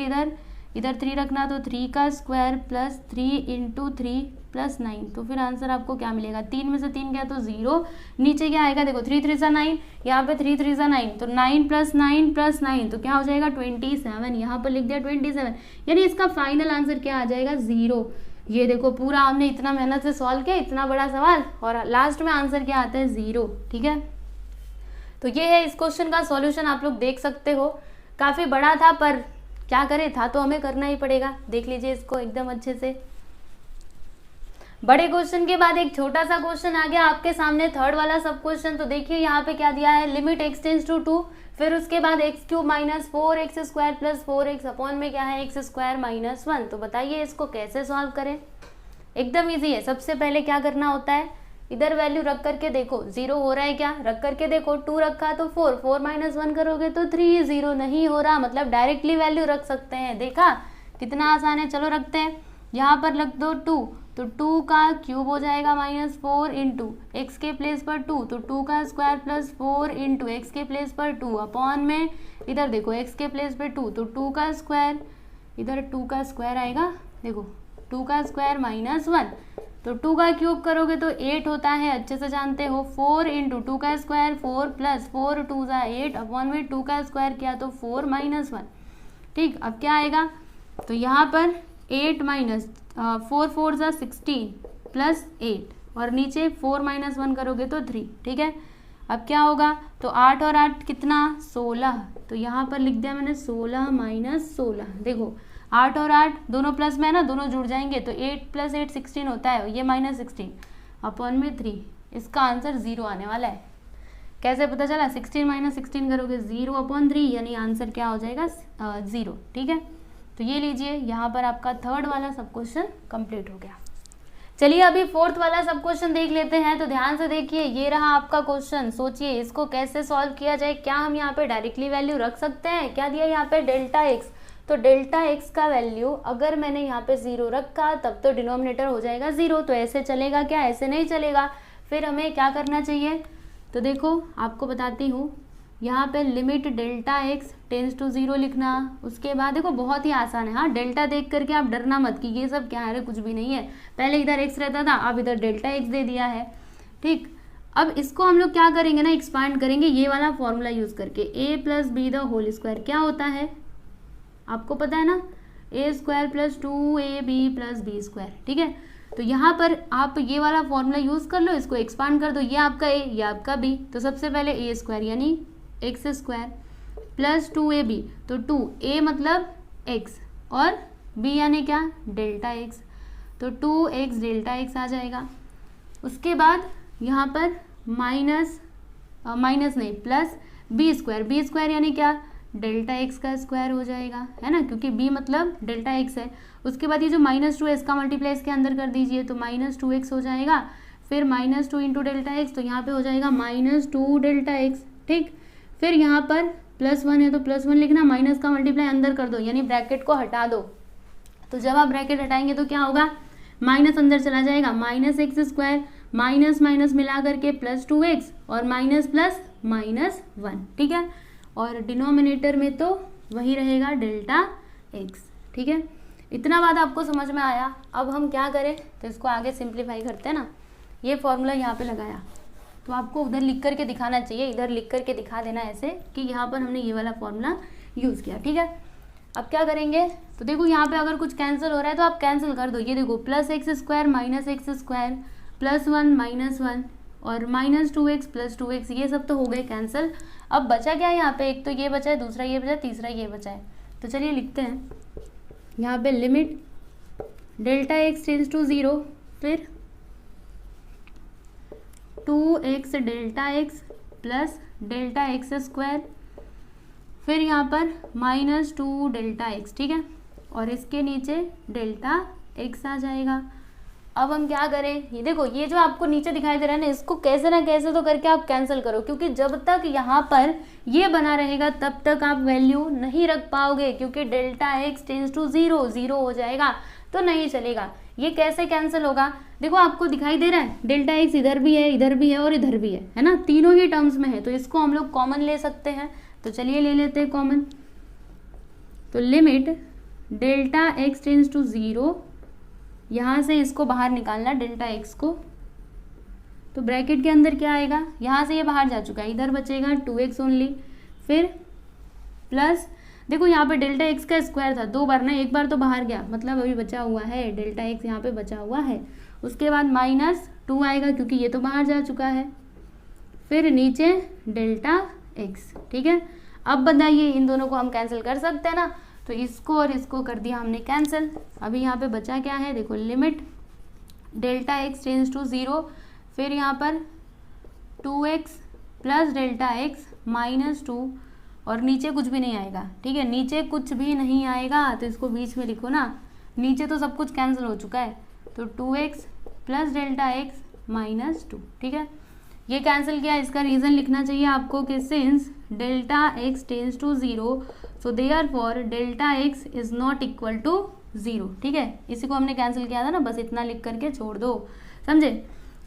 इधर 3 रखना, तो 3 का स्क्वायर प्लस 3 × 3 + 9। तो फिर आंसर आपको क्या मिलेगा, 3 में से 3 गया तो 0, नीचे क्या आएगा, देखो 3 3 9, यहाँ पे 3 3 9, तो 9 + 9 + 9 तो क्या हो जाएगा 27। यहाँ पर लिख दिया 27, यानी इसका फाइनल आंसर क्या आ जाएगा, 0। ये देखो पूरा हमने इतना मेहनत से सॉल्व किया, इतना बड़ा सवाल, और लास्ट में आंसर क्या आता है, 0। ठीक है, तो ये है इस क्वेश्चन का सॉल्यूशन। आप लोग देख सकते हो, काफ़ी बड़ा था पर क्या करें, था तो हमें करना ही पड़ेगा। देख लीजिए इसको एकदम अच्छे से। बड़े क्वेश्चन के बाद एक छोटा सा क्वेश्चन आ गया आपके सामने, थर्ड वाला सब क्वेश्चन। तो देखिए यहाँ पे क्या दिया है, लिमिट x टेंड्स टू 2, फिर उसके बाद x³ - 4x² + 4x अपॉन में क्या है, x² - 1। तो बताइए इसको कैसे सॉल्व करें। एकदम इजी है। सबसे पहले क्या करना होता है, इधर वैल्यू रख करके देखो 0 हो रहा है क्या, रख करके देखो 2 रखा तो 4, 4 - 1 करोगे तो 3, 0 नहीं हो रहा, मतलब डायरेक्टली वैल्यू रख सकते हैं। देखा कितना आसान है। चलो रखते हैं, यहाँ पर रख दो 2, तो 2 का क्यूब हो जाएगा -4 × x के प्लेस पर 2, तो 2 का स्क्वायर प्लस 4 × x के प्लेस पर 2 अपॉन में इधर देखो x के प्लेस पर 2, तो 2 का स्क्वायर, इधर 2 का स्क्वायर आएगा, देखो 2 का स्क्वायर -1, तो 2 का क्यूब करोगे तो 8 होता है, अच्छे से जानते हो। 4 × 2 का स्क्वायर 4 + 4 2 8 अपॉन में 2 का स्क्वायर किया तो 4 - 1। ठीक, अब क्या आएगा, तो यहाँ पर 8 - 4 4 16 + 8 और नीचे 4 - 1 करोगे तो 3। ठीक है, अब क्या होगा, तो 8 और 8 कितना, 16, तो यहाँ पर लिख दिया मैंने 16 - 16। देखो 8 और 8 दोनों प्लस में है ना, दोनों जुड़ जाएंगे, तो 8 + 8 16 होता है, ये -16 अपॉन में 3। इसका आंसर 0 आने वाला है। कैसे पता चला, 16 - 16 करोगे 0 अपॉन 3, यानी आंसर क्या हो जाएगा, 0। ठीक है, तो ये लीजिए, यहाँ पर आपका थर्ड वाला सब क्वेश्चन कंप्लीट हो गया। चलिए अभी फोर्थ वाला सब क्वेश्चन देख लेते हैं। तो ध्यान से देखिए, ये रहा आपका क्वेश्चन। सोचिए इसको कैसे सॉल्व किया जाए। क्या हम यहाँ पे डायरेक्टली वैल्यू रख सकते हैं? क्या दिया यहाँ पे, Δx, तो Δx का वैल्यू अगर मैंने यहाँ पे 0 रखा तब तो डिनोमिनेटर हो जाएगा 0, तो ऐसे चलेगा क्या, ऐसे नहीं चलेगा। फिर हमें क्या करना चाहिए, तो देखो आपको बताती हूँ, यहाँ पे लिमिट Δx टेंड्स टू 0 लिखना। उसके बाद देखो बहुत ही आसान है, हाँ, डेल्टा देख करके आप डरना मत कि ये सब क्या है, कुछ भी नहीं है। पहले इधर x रहता था, अब इधर Δx दे दिया है। ठीक, अब इसको हम लोग क्या करेंगे ना, एक्सपांड करेंगे ये वाला फॉर्मूला यूज करके। a + b the whole square क्या होता है, आपको पता है ना, a² + 2ab + b²। ठीक है, तो यहाँ पर आप ये वाला फॉर्मूला यूज कर लो, इसको एक्सपांड कर दो, ये आपका a, ये आपका b। तो सबसे पहले a² यानी x² + 2ab, तो 2a मतलब x और b यानी क्या, Δx, तो 2x Δx आ जाएगा। उसके बाद यहाँ पर माइनस नहीं प्लस b² यानी क्या, Δx का स्क्वायर हो जाएगा, है ना, क्योंकि b मतलब Δx है। उसके बाद ये जो -2 है इसका मल्टीप्लाई इसके अंदर कर दीजिए, तो -2x हो जाएगा। फिर -2 इंटू डेल्टा एक्स, तो यहाँ पे हो जाएगा -2 डेल्टा एक्स, ठीक। फिर यहाँ पर +1 है तो +1 लिखना, माइनस का मल्टीप्लाई अंदर कर दो, यानी ब्रैकेट को हटा दो। तो जब आप ब्रैकेट हटाएंगे तो क्या होगा, माइनस अंदर चला जाएगा, -x² माइनस माइनस मिला करके +2x और माइनस प्लस -1, ठीक है। और डिनोमिनेटर में तो वही रहेगा डेल्टा x, ठीक है। इतना बात आपको समझ में आया। अब हम क्या करें, तो इसको आगे सिंप्लीफाई करते हैं ना। ये फॉर्मूला यहाँ पे लगाया तो आपको उधर लिख करके दिखाना चाहिए, इधर लिख करके दिखा देना ऐसे कि यहाँ पर हमने ये वाला फॉर्मूला यूज़ किया, ठीक है। अब क्या करेंगे, तो देखो यहाँ पे अगर कुछ कैंसिल हो रहा है तो आप कैंसिल कर दो। ये देखो +x² -x² +1 -1 और -2x +2x, ये सब तो हो गए कैंसिल। अब बचा क्या है यहाँ पे, एक तो ये बचा है, दूसरा ये बचा है, तीसरा ये बचा है। तो चलिए लिखते हैं यहाँ पे limit delta x tends to 0, फिर 2x delta x plus delta x², फिर यहाँ पर -2 डेल्टा x, ठीक है। और इसके नीचे डेल्टा x आ जाएगा। अब हम क्या करें, ये देखो ये जो आपको नीचे दिखाई दे रहा है ना, इसको कैसे ना कैसे तो करके आप कैंसिल करो, क्योंकि जब तक यहाँ पर ये बना रहेगा तब तक आप वैल्यू नहीं रख पाओगे, क्योंकि डेल्टा x टेंड्स टू 0, 0 हो जाएगा तो नहीं चलेगा। ये कैसे कैंसिल होगा, देखो आपको दिखाई दे रहा है डेल्टा x इधर भी है, इधर भी है और इधर भी है ना, तीनों ही टर्म्स में है। तो इसको हम लोग कॉमन ले सकते हैं, तो चलिए ले लेते हैं कॉमन। तो limit delta x tends to 0, यहाँ से इसको बाहर निकालना डेल्टा x को, तो ब्रैकेट के अंदर क्या आएगा, यहाँ से ये बाहर जा चुका है, इधर बचेगा 2x ओनली। फिर प्लस देखो यहाँ पे डेल्टा x का स्क्वायर था, 2 बार ना, एक बार तो बाहर गया, मतलब अभी बचा हुआ है डेल्टा x, यहाँ पे बचा हुआ है। उसके बाद -2 आएगा क्योंकि ये तो बाहर जा चुका है। फिर नीचे डेल्टा x, ठीक है। अब बताइए इन दोनों को हम कैंसिल कर सकते हैं ना, तो इसको और इसको कर दिया हमने कैंसिल। अभी यहाँ पे बचा क्या है, देखो limit delta x tends to 0, फिर यहाँ पर 2x प्लस डेल्टा x -2 और नीचे कुछ भी नहीं आएगा, ठीक है। नीचे कुछ भी नहीं आएगा तो इसको बीच में लिखो ना, नीचे तो सब कुछ कैंसिल हो चुका है, तो 2x प्लस डेल्टा x -2, ठीक है। ये कैंसिल किया, इसका रीज़न लिखना चाहिए आपको कि since delta x tends to 0 so therefore delta x is not equal to 0, ठीक है। इसी को हमने कैंसिल किया था ना, बस इतना लिख करके छोड़ दो, समझे।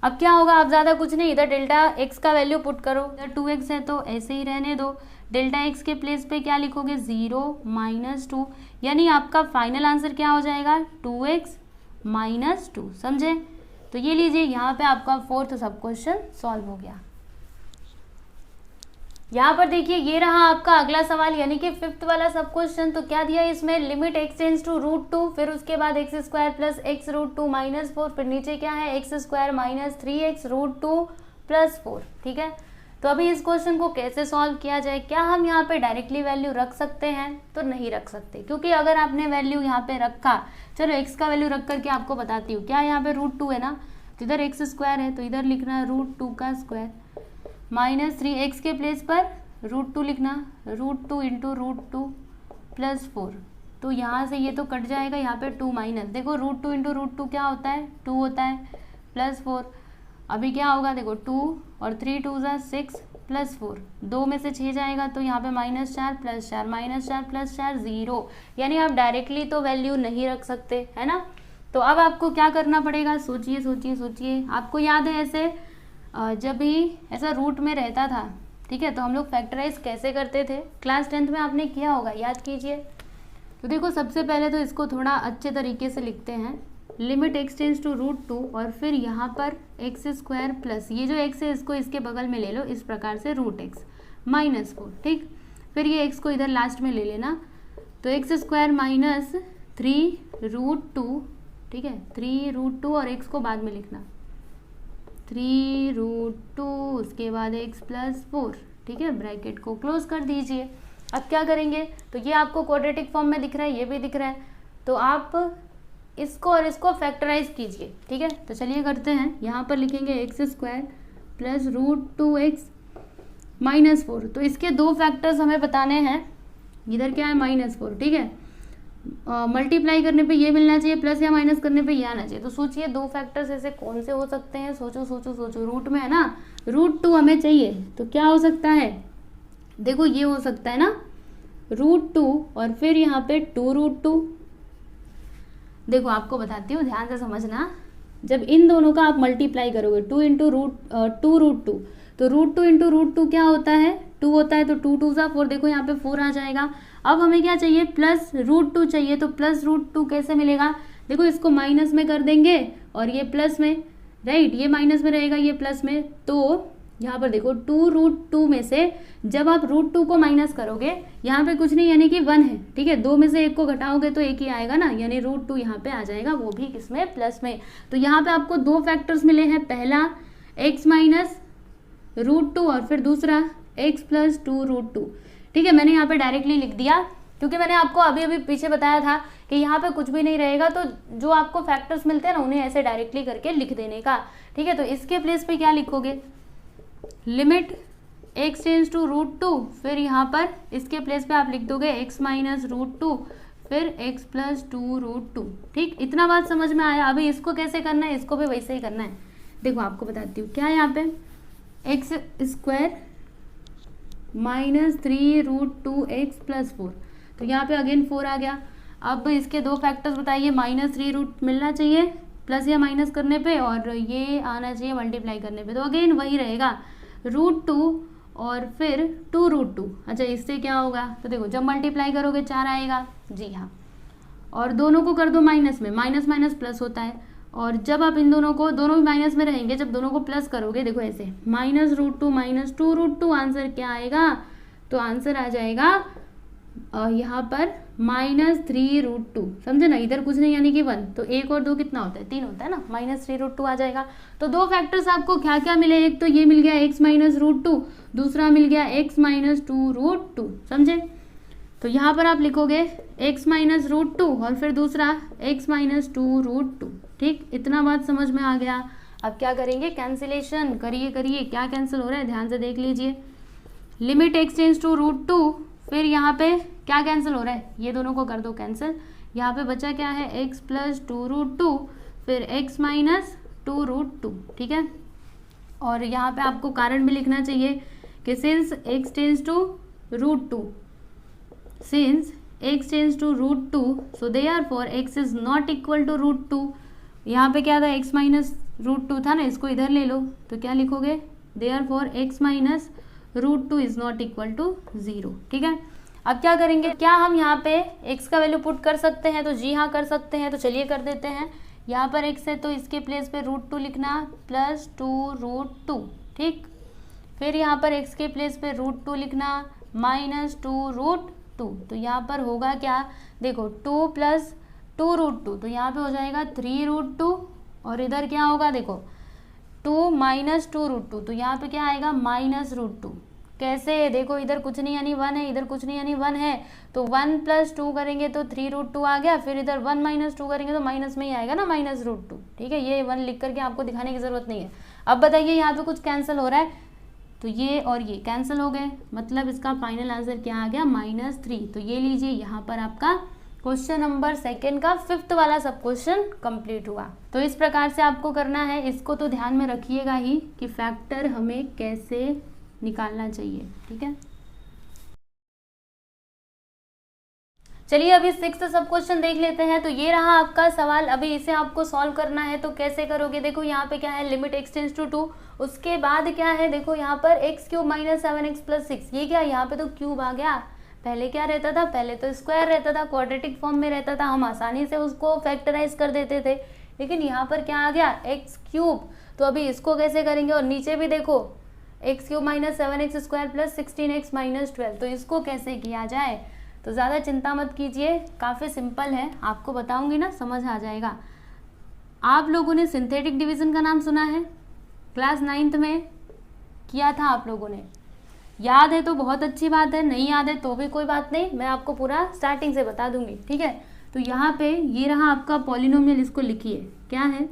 अब क्या होगा, अब ज़्यादा कुछ नहीं, इधर डेल्टा x का वैल्यू पुट करो, इधर 2x है तो ऐसे ही रहने दो। डेल्टा x के प्लेस पे क्या लिखोगे, 0 -2, यानी आपका फाइनल आंसर क्या हो जाएगा, 2x -2, समझे। तो ये लीजिए, यहाँ पे आपका 4th सब क्वेश्चन सॉल्व हो गया। यहाँ पर देखिए ये रहा आपका अगला सवाल, यानी कि 5th वाला सब क्वेश्चन। तो क्या दिया इसमें, लिमिट x टेंड्स टू √2, फिर उसके बाद x² प्लस x √2 -4, फिर नीचे क्या है x² -3x √2 प्लस 4, ठीक है। तो अभी इस क्वेश्चन को कैसे सॉल्व किया जाए, क्या हम यहाँ पे डायरेक्टली वैल्यू रख सकते हैं, तो नहीं रख सकते, क्योंकि अगर आपने वैल्यू यहाँ पे रखा, चलो x का वैल्यू रख करके आपको बताती हूँ। क्या यहाँ पे √2 है ना, तो इधर x² है तो इधर लिखना √2 का स्क्वायर -3, x के प्लेस पर √2 लिखना, √2 इंटू √2 प्लस 4। तो यहाँ से ये तो कट जाएगा, यहाँ पे 2 माइनस, देखो √2 इंटू √2 क्या होता है, 2 होता है, प्लस 4। अभी क्या होगा, देखो 2 और 3 2 = 6 प्लस 4, 2 में से 6 जाएगा तो यहाँ पे -4 प्लस 4 -4 प्लस 4 0, यानी आप डायरेक्टली तो वैल्यू नहीं रख सकते, है ना। तो अब आपको क्या करना पड़ेगा, सोचिए सोचिए सोचिए। आपको याद है ऐसे जब भी ऐसा रूट में रहता था, ठीक है, तो हम लोग फैक्टराइज कैसे करते थे, क्लास 10th में आपने किया होगा, याद कीजिए। तो देखो सबसे पहले तो इसको थोड़ा अच्छे तरीके से लिखते हैं, लिमिट x टेंड्स टू √2 और फिर यहाँ पर x² प्लस ये जो x है इसको इसके बगल में ले लो, इस प्रकार से √x -4, ठीक। फिर ये x को इधर लास्ट में ले लेना, तो x² -3 √2, ठीक है, 3 √2 और x को बाद में लिखना 3 √2, उसके बाद x प्लस 4, ठीक है। ब्रैकेट को क्लोज कर दीजिए। अब क्या करेंगे, तो ये आपको क्वाड्रेटिक फॉर्म में दिख रहा है, ये भी दिख रहा है, तो आप इसको और इसको फैक्टराइज कीजिए, ठीक है। तो चलिए करते हैं, यहाँ पर लिखेंगे x² प्लस √2x -4। तो इसके 2 फैक्टर्स हमें बताने हैं, इधर क्या है -4, ठीक है। मल्टीप्लाई करने पे ये मिलना चाहिए, प्लस या माइनस करने पे ये आना चाहिए। तो सोचिए दो फैक्टर्स ऐसे कौन से हो सकते हैं, सोचो सोचो सोचो। रूट में है ना, √2 हमें चाहिए, तो क्या हो सकता है, देखो ये हो सकता है ना √2 और फिर यहाँ पे 2√2। देखो आपको बताती हूँ, ध्यान से समझना। जब इन दोनों का आप मल्टीप्लाई करोगे 2 इंटू √2, तो √2 इंटू √2 क्या होता है, 2 होता है, तो 2 2 सा 4, देखो यहाँ पे 4 आ जाएगा। अब हमें क्या चाहिए, प्लस √2 चाहिए, तो प्लस √2 कैसे मिलेगा, देखो इसको माइनस में कर देंगे और ये प्लस में, राइट, ये माइनस में रहेगा, ये प्लस में। तो यहाँ पर देखो 2√2 में से जब आप √2 को माइनस करोगे, यहाँ पे कुछ नहीं यानी कि 1 है, ठीक है, 2 में से 1 को घटाओगे तो 1 ही आएगा ना, यानी √2 यहाँ पे आ जाएगा, वो भी किसमें, प्लस में। तो यहाँ पे आपको दो फैक्टर्स मिले हैं, पहला x माइनस √2 और फिर दूसरा x प्लस 2√2। ठीक है, मैंने यहाँ पे डायरेक्टली लिख दिया क्योंकि मैंने आपको अभी अभी पीछे बताया था कि यहाँ पे कुछ भी नहीं रहेगा, तो जो आपको फैक्टर्स मिलते हैं ना उन्हें ऐसे डायरेक्टली करके लिख देने का। ठीक है, तो इसके प्लेस पे क्या लिखोगे, लिमिट x टेंस टू √2, फिर यहाँ पर इसके प्लेस पे आप लिख दोगे x माइनस √2 फिर x प्लस 2√2। ठीक, इतना बात समझ में आया। अभी इसको कैसे करना है, इसको भी वैसे ही करना है। देखो आपको बताती हूँ क्या है, यहाँ पे x square minus 3√2x plus 4, तो यहाँ पे अगेन 4 आ गया। अब इसके दो फैक्टर्स बताइए, -3 मिलना चाहिए प्लस या माइनस करने पे, और ये आना चाहिए मल्टीप्लाई करने पे, तो अगेन वही रहेगा √2 और फिर 2√2। अच्छा, इससे क्या होगा, तो देखो जब मल्टीप्लाई करोगे 4 आएगा, जी हाँ, और दोनों को कर दो माइनस में, माइनस माइनस प्लस होता है, और जब आप इन दोनों को, दोनों भी माइनस में रहेंगे, जब दोनों को प्लस करोगे देखो ऐसे -√2 माइनस 2√2, आंसर क्या आएगा, तो आंसर आ जाएगा यहाँ पर -3√2। समझे ना, इधर कुछ नहीं यानी कि 1, तो 1 और 2 कितना होता है, 3 होता है ना, -3√2 आ जाएगा। तो दो फैक्टर्स आपको क्या क्या मिले, एक तो ये मिल गया x माइनस √2, दूसरा मिल गया x माइनस 2√2। समझे, तो यहाँ पर आप लिखोगे x माइनस √2 और फिर दूसरा x माइनस 2√2। ठीक, इतना बात समझ में आ गया। अब क्या करेंगे, कैंसिलेशन करिए करिए, क्या कैंसिल हो रहा है ध्यान से देख लीजिए। लिमिट x टेंस टू √2, फिर यहाँ पे क्या कैंसिल हो रहा है, ये दोनों को कर दो कैंसिल। यहाँ पे बचा क्या है, x प्लस 2√2 फिर x माइनस 2√2। ठीक है, और यहाँ पे आपको कारण भी लिखना चाहिए कि since x tends to √2, since x tends to √2 so therefore x is not equal to √2। यहाँ पे क्या था, x माइनस √2 था ना, इसको इधर ले लो, तो क्या लिखोगे, therefore x minus √2 is not equal to 0। ठीक है, अब क्या करेंगे, क्या हम यहाँ पे x का वैल्यू पुट कर सकते हैं, तो जी हाँ कर सकते हैं, तो चलिए कर देते हैं। यहाँ पर x है तो इसके प्लेस पे √2 लिखना प्लस 2√2। ठीक, फिर यहाँ पर x के प्लेस पे √2 लिखना माइनस 2√2, तो यहाँ पर होगा क्या, देखो 2 प्लस 2√2, तो यहाँ पे हो जाएगा 3√2, और इधर क्या होगा, देखो 2 माइनस 2√2, तो यहाँ पे क्या आएगा, -√2। कैसे, देखो इधर कुछ नहीं यानी 1 है, इधर कुछ नहीं यानी 1 है, तो 1 प्लस 2 करेंगे तो 3√2 आ गया, फिर इधर 1 माइनस 2 करेंगे तो माइनस में ही आएगा ना, -√2। ठीक है, ये 1 लिख करके आपको दिखाने की जरूरत नहीं है। अब बताइए यहाँ पे कुछ कैंसिल हो रहा है, तो ये और ये कैंसिल हो गए, मतलब इसका फाइनल आंसर क्या आ गया, -3। तो ये लीजिए, यहाँ पर आपका क्वेश्चन नंबर 2 का 5th वाला सब क्वेश्चन कंप्लीट हुआ। तो इस प्रकार से आपको करना है, इसको तो ध्यान में रखिएगा ही कि फैक्टर हमें कैसे निकालना चाहिए। ठीक है, चलिए अभी 6th सब क्वेश्चन देख लेते हैं। तो ये रहा आपका सवाल, अभी इसे आपको सॉल्व करना है, तो कैसे करोगे, देखो यहाँ पे क्या है, लिमिट x टेंस टू 2, उसके बाद क्या है, देखो यहाँ पर x³ माइनस 7x प्लस 6, ये क्या, यहाँ पे तो क्यूब आ गया, पहले क्या रहता था, पहले तो स्क्वायर रहता था, क्वाड्रेटिक फॉर्म में रहता था, हम आसानी से उसको फैक्टराइज कर देते थे, लेकिन यहाँ पर क्या आ गया, x³। तो अभी इसको कैसे करेंगे, और नीचे भी देखो x³ minus 7x square plus 16x minus 12, तो इसको कैसे किया जाए। तो ज़्यादा चिंता मत कीजिए, काफ़ी सिंपल है, आपको बताऊंगी ना समझ आ जाएगा। आप लोगों ने सिंथेटिक डिवीज़न का नाम सुना है, क्लास 9th में किया था आप लोगों ने, याद है तो बहुत अच्छी बात है, नहीं याद है तो भी कोई बात नहीं, मैं आपको पूरा स्टार्टिंग से बता दूंगी। ठीक है, तो यहाँ पे ये रहा आपका पॉलिनोमियल, इसको लिखिए क्या है,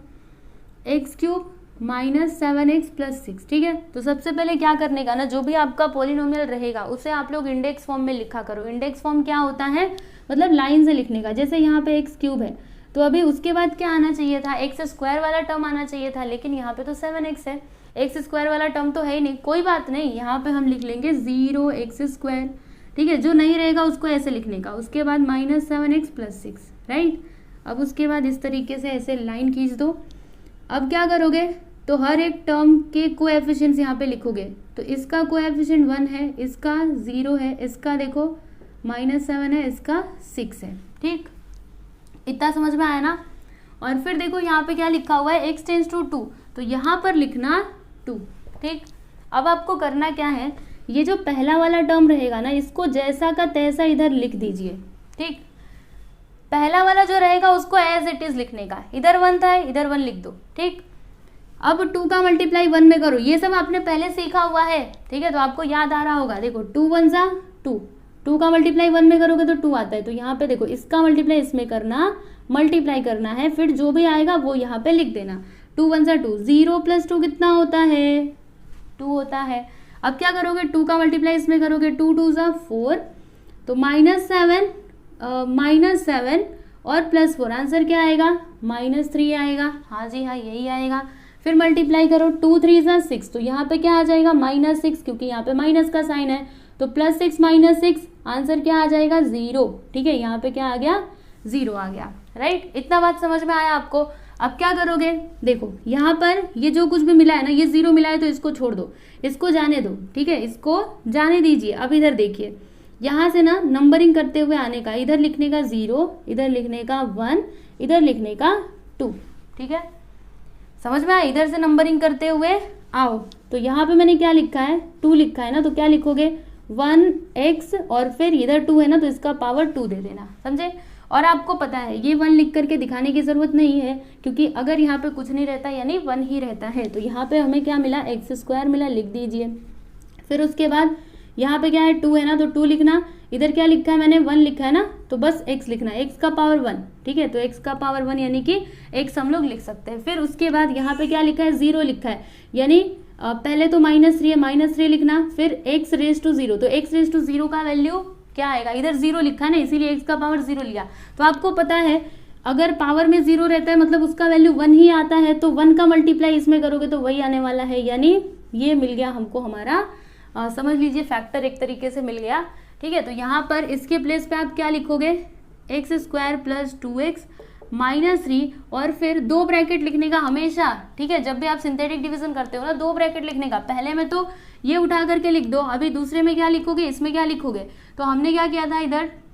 x³ माइनस 7x प्लस 6। ठीक है, तो सबसे पहले क्या करने का ना, जो भी आपका पॉलिनोमियल रहेगा उसे आप लोग इंडेक्स फॉर्म में लिखा करो। इंडेक्स फॉर्म क्या होता है, मतलब लाइन से लिखने का। जैसे यहाँ पे एक्स क्यूब है तो अभी उसके बाद क्या आना चाहिए था, एक्स स्क्वायर वाला टर्म आना चाहिए था, लेकिन यहाँ पे तो 7x है, एक्स स्क्वायर वाला टर्म तो है ही नहीं। कोई बात नहीं, यहाँ पे हम लिख लेंगे 0x², ठीक है। जो नहीं रहेगा उसको ऐसे लिखने का। उसके बाद -7x + 6, राइट। अब उसके बाद इस तरीके से ऐसे लाइन खींच दो। अब क्या करोगे, तो हर एक टर्म के कोएफिशिएंट्स यहाँ पे लिखोगे। तो इसका कोएफिशिएंट 1 है, इसका 0 है, इसका देखो -7 है, इसका 6 है, ठीक। इतना समझ में आया ना। और फिर देखो यहाँ पे क्या लिखा हुआ है, x टेंड्स टू 2, तो यहाँ पर लिखना 2, ठीक। अब आपको करना क्या है, ये जो पहला वाला टर्म रहेगा ना, इसको जैसा का तैसा इधर लिख दीजिए, ठीक। पहला वाला जो रहेगा उसको एज इट इज लिखने का, इधर 1 था इधर 1 लिख दो, ठीक। अब 2 का मल्टीप्लाई 1 में करो, ये सब आपने पहले सीखा हुआ है, ठीक है, तो आपको याद आ रहा होगा। देखो 2 1 सा 2, 2 का मल्टीप्लाई 1 में करोगे तो 2 आता है, तो यहाँ पे देखो इसका मल्टीप्लाई इसमें करना, मल्टीप्लाई करना है, फिर जो भी आएगा वो यहाँ पे लिख देना। 2 1 सा 2, 0 + 2 कितना होता है, 2 होता है। अब क्या करोगे, 2 का मल्टीप्लाई इसमें करोगे, 2 2 सा 4, तो -7 और +4, आंसर क्या आएगा, -3 आएगा। हाँ जी हाँ, यही आएगा। फिर मल्टीप्लाई करो, 2 3 सा 6, तो यहाँ पे क्या आ जाएगा, -6, क्योंकि यहाँ पे माइनस का साइन है, तो +6 - 6, आंसर क्या आ जाएगा, 0, ठीक है। यहाँ पे क्या आ गया, 0 आ गया, राइट। इतना बात समझ में आया आपको। अब क्या करोगे, देखो यहाँ पर ये जो कुछ भी मिला है ना, ये 0 मिला है तो इसको छोड़ दो, इसको जाने दो, ठीक है, इसको जाने दीजिए। अब इधर देखिए, यहाँ से ना नंबरिंग करते हुए आने का, इधर लिखने का 0, इधर लिखने का 1, इधर लिखने का 2, ठीक है, समझ में आया। इधर से नंबरिंग करते हुए आओ। तो यहाँ पे मैंने क्या लिखा है, 2 लिखा है ना, तो क्या लिखोगे, 1x, और फिर इधर 2 है ना, तो इसका पावर 2 दे देना, समझे। और आपको पता है ये 1 लिख करके दिखाने की जरूरत नहीं है, क्योंकि अगर यहाँ पे कुछ नहीं रहता यानी 1 ही रहता है, तो यहाँ पे हमें क्या मिला, x² मिला, लिख दीजिए। फिर उसके बाद यहाँ पे क्या है, 2 है ना, तो 2 लिखना। इधर क्या लिखा है मैंने, 1 लिखा है ना, तो बस x लिखना, x का पावर 1, ठीक है, तो x का पावर 1 यानी कि x हम लोग लिख सकते हैं। फिर उसके बाद यहाँ पे क्या लिखा है, 0 लिखा है, यानी पहले तो -3 है, -3 लिखना, फिर x⁻0, तो x⁻0 का वैल्यू क्या आएगा, इधर 0 लिखा है ना, इसीलिए x का पावर 0 लिया। तो आपको पता है अगर पावर में 0 रहता है मतलब उसका वैल्यू 1 ही आता है, तो 1 का मल्टीप्लाई इसमें करोगे तो वही आने वाला है, यानी ये मिल गया हमको हमारा, समझ लीजिए फैक्टर एक तरीके से मिल गया, ठीक है। तो यहाँ पर इसके प्लेस पे आप क्या लिखोगे, x² + 2x -3, और फिर 2 ब्रैकेट लिखने का हमेशा, ठीक है। जब भी आप सिंथेटिक डिवीजन करते हो ना, 2 ब्रैकेट लिखने का। पहले में तो ये उठा करके लिख दो, अभी दूसरे में क्या लिखोगे, इसमें क्या लिखोगे। तो हमने क्या किया था,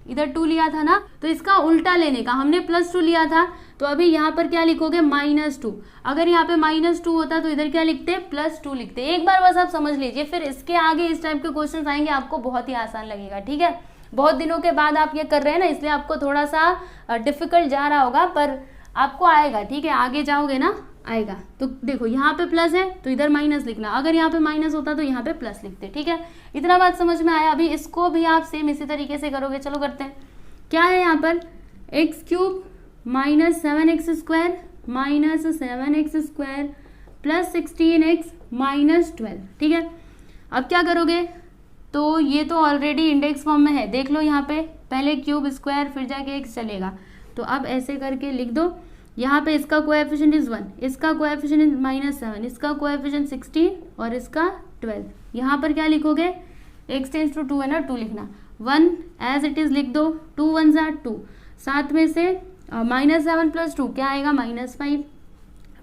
इधर 2 लिया था ना, तो इसका उल्टा लेने का, हमने +2 लिया था, तो अभी यहाँ पर क्या लिखोगे, -2। अगर यहाँ पे -2 होता तो इधर क्या लिखते, +2 लिखते। एक बार बस आप समझ लीजिए, फिर इसके आगे इस टाइप के क्वेश्चन आएंगे, आपको बहुत ही आसान लगेगा, ठीक है। बहुत दिनों के बाद आप ये कर रहे हैं ना, इसलिए आपको थोड़ा सा डिफिकल्ट जा रहा होगा, पर आपको आएगा, ठीक है, आगे जाओगे ना आएगा। तो देखो यहाँ पे प्लस है तो इधर माइनस लिखना, अगर यहाँ पे माइनस होता तो यहाँ पे प्लस लिखते, ठीक है। इतना बात समझ में आया। अभी इसको भी आप सेम इसी तरीके से करोगे। चलो करते हैं। क्या है यहाँ पर, x³ -7x² -7x² + 16x -12, ठीक है। अब क्या करोगे, तो ये तो ऑलरेडी इंडेक्स फॉर्म में है, देख लो यहाँ पे, पहले क्यूब स्क्वायर फिर जाके x चलेगा, तो अब ऐसे करके लिख दो। यहाँ पे इसका कोएफिशिएंट इज 1, इसका कोएफिशिएंट इज -7, इसका कोएफिशिएंट 16 और इसका 12। यहाँ पर क्या लिखोगे, x टेंड्स टू 2 है ना, 2 लिखना, 1 एज इट इज लिख दो, 2 1 सा 2, साथ में से -7 + 2 क्या आएगा, -5,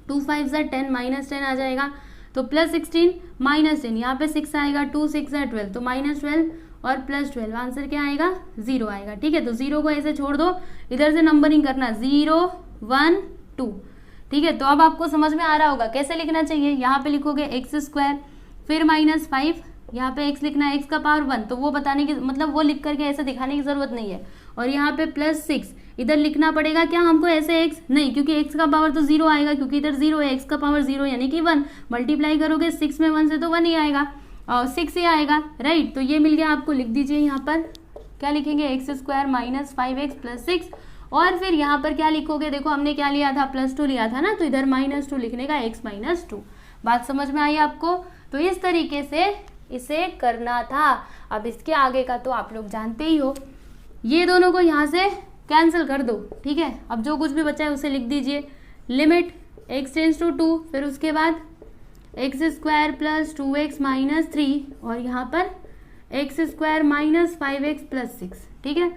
2 5 सा 10, -10 आ जाएगा, तो +16 -10, यहाँ पे 6 आएगा, 2 6 सा 12, तो -12 और +12, आंसर क्या आएगा, 0 आएगा, ठीक है। तो 0 को ऐसे छोड़ दो, इधर से नंबरिंग करना, 0 1 2, ठीक है। तो अब आपको समझ में आ रहा होगा कैसे लिखना चाहिए। यहाँ पे लिखोगे x², फिर -5, यहाँ पे x लिखना है, x का पावर 1, तो वो बताने की मतलब वो लिख करके ऐसे दिखाने की जरूरत नहीं है। और यहाँ पे +6 इधर लिखना पड़ेगा क्या हमको, ऐसे x नहीं, क्योंकि x का पावर तो 0 आएगा, क्योंकि इधर 0 है, x का पावर 0 यानी कि 1, मल्टीप्लाई करोगे 6 में 1 से तो 1 ही आएगा, और 6 ही आएगा, राइट। तो ये मिल गया आपको, लिख दीजिए यहाँ पर क्या लिखेंगे, x² -5x + 6, और फिर यहाँ पर क्या लिखोगे, देखो हमने क्या लिया था, +2 लिया था ना, तो इधर -2 लिखने का, x -2। बात समझ में आई आपको। तो इस तरीके से इसे करना था। अब इसके आगे का तो आप लोग जानते ही हो, ये दोनों को यहाँ से कैंसिल कर दो, ठीक है। अब जो कुछ भी बचा है उसे लिख दीजिए, लिमिट x टेंस टू 2, फिर उसके बाद x square plus 2x minus 3 और यहाँ पर x square minus 5x plus 6, ठीक है।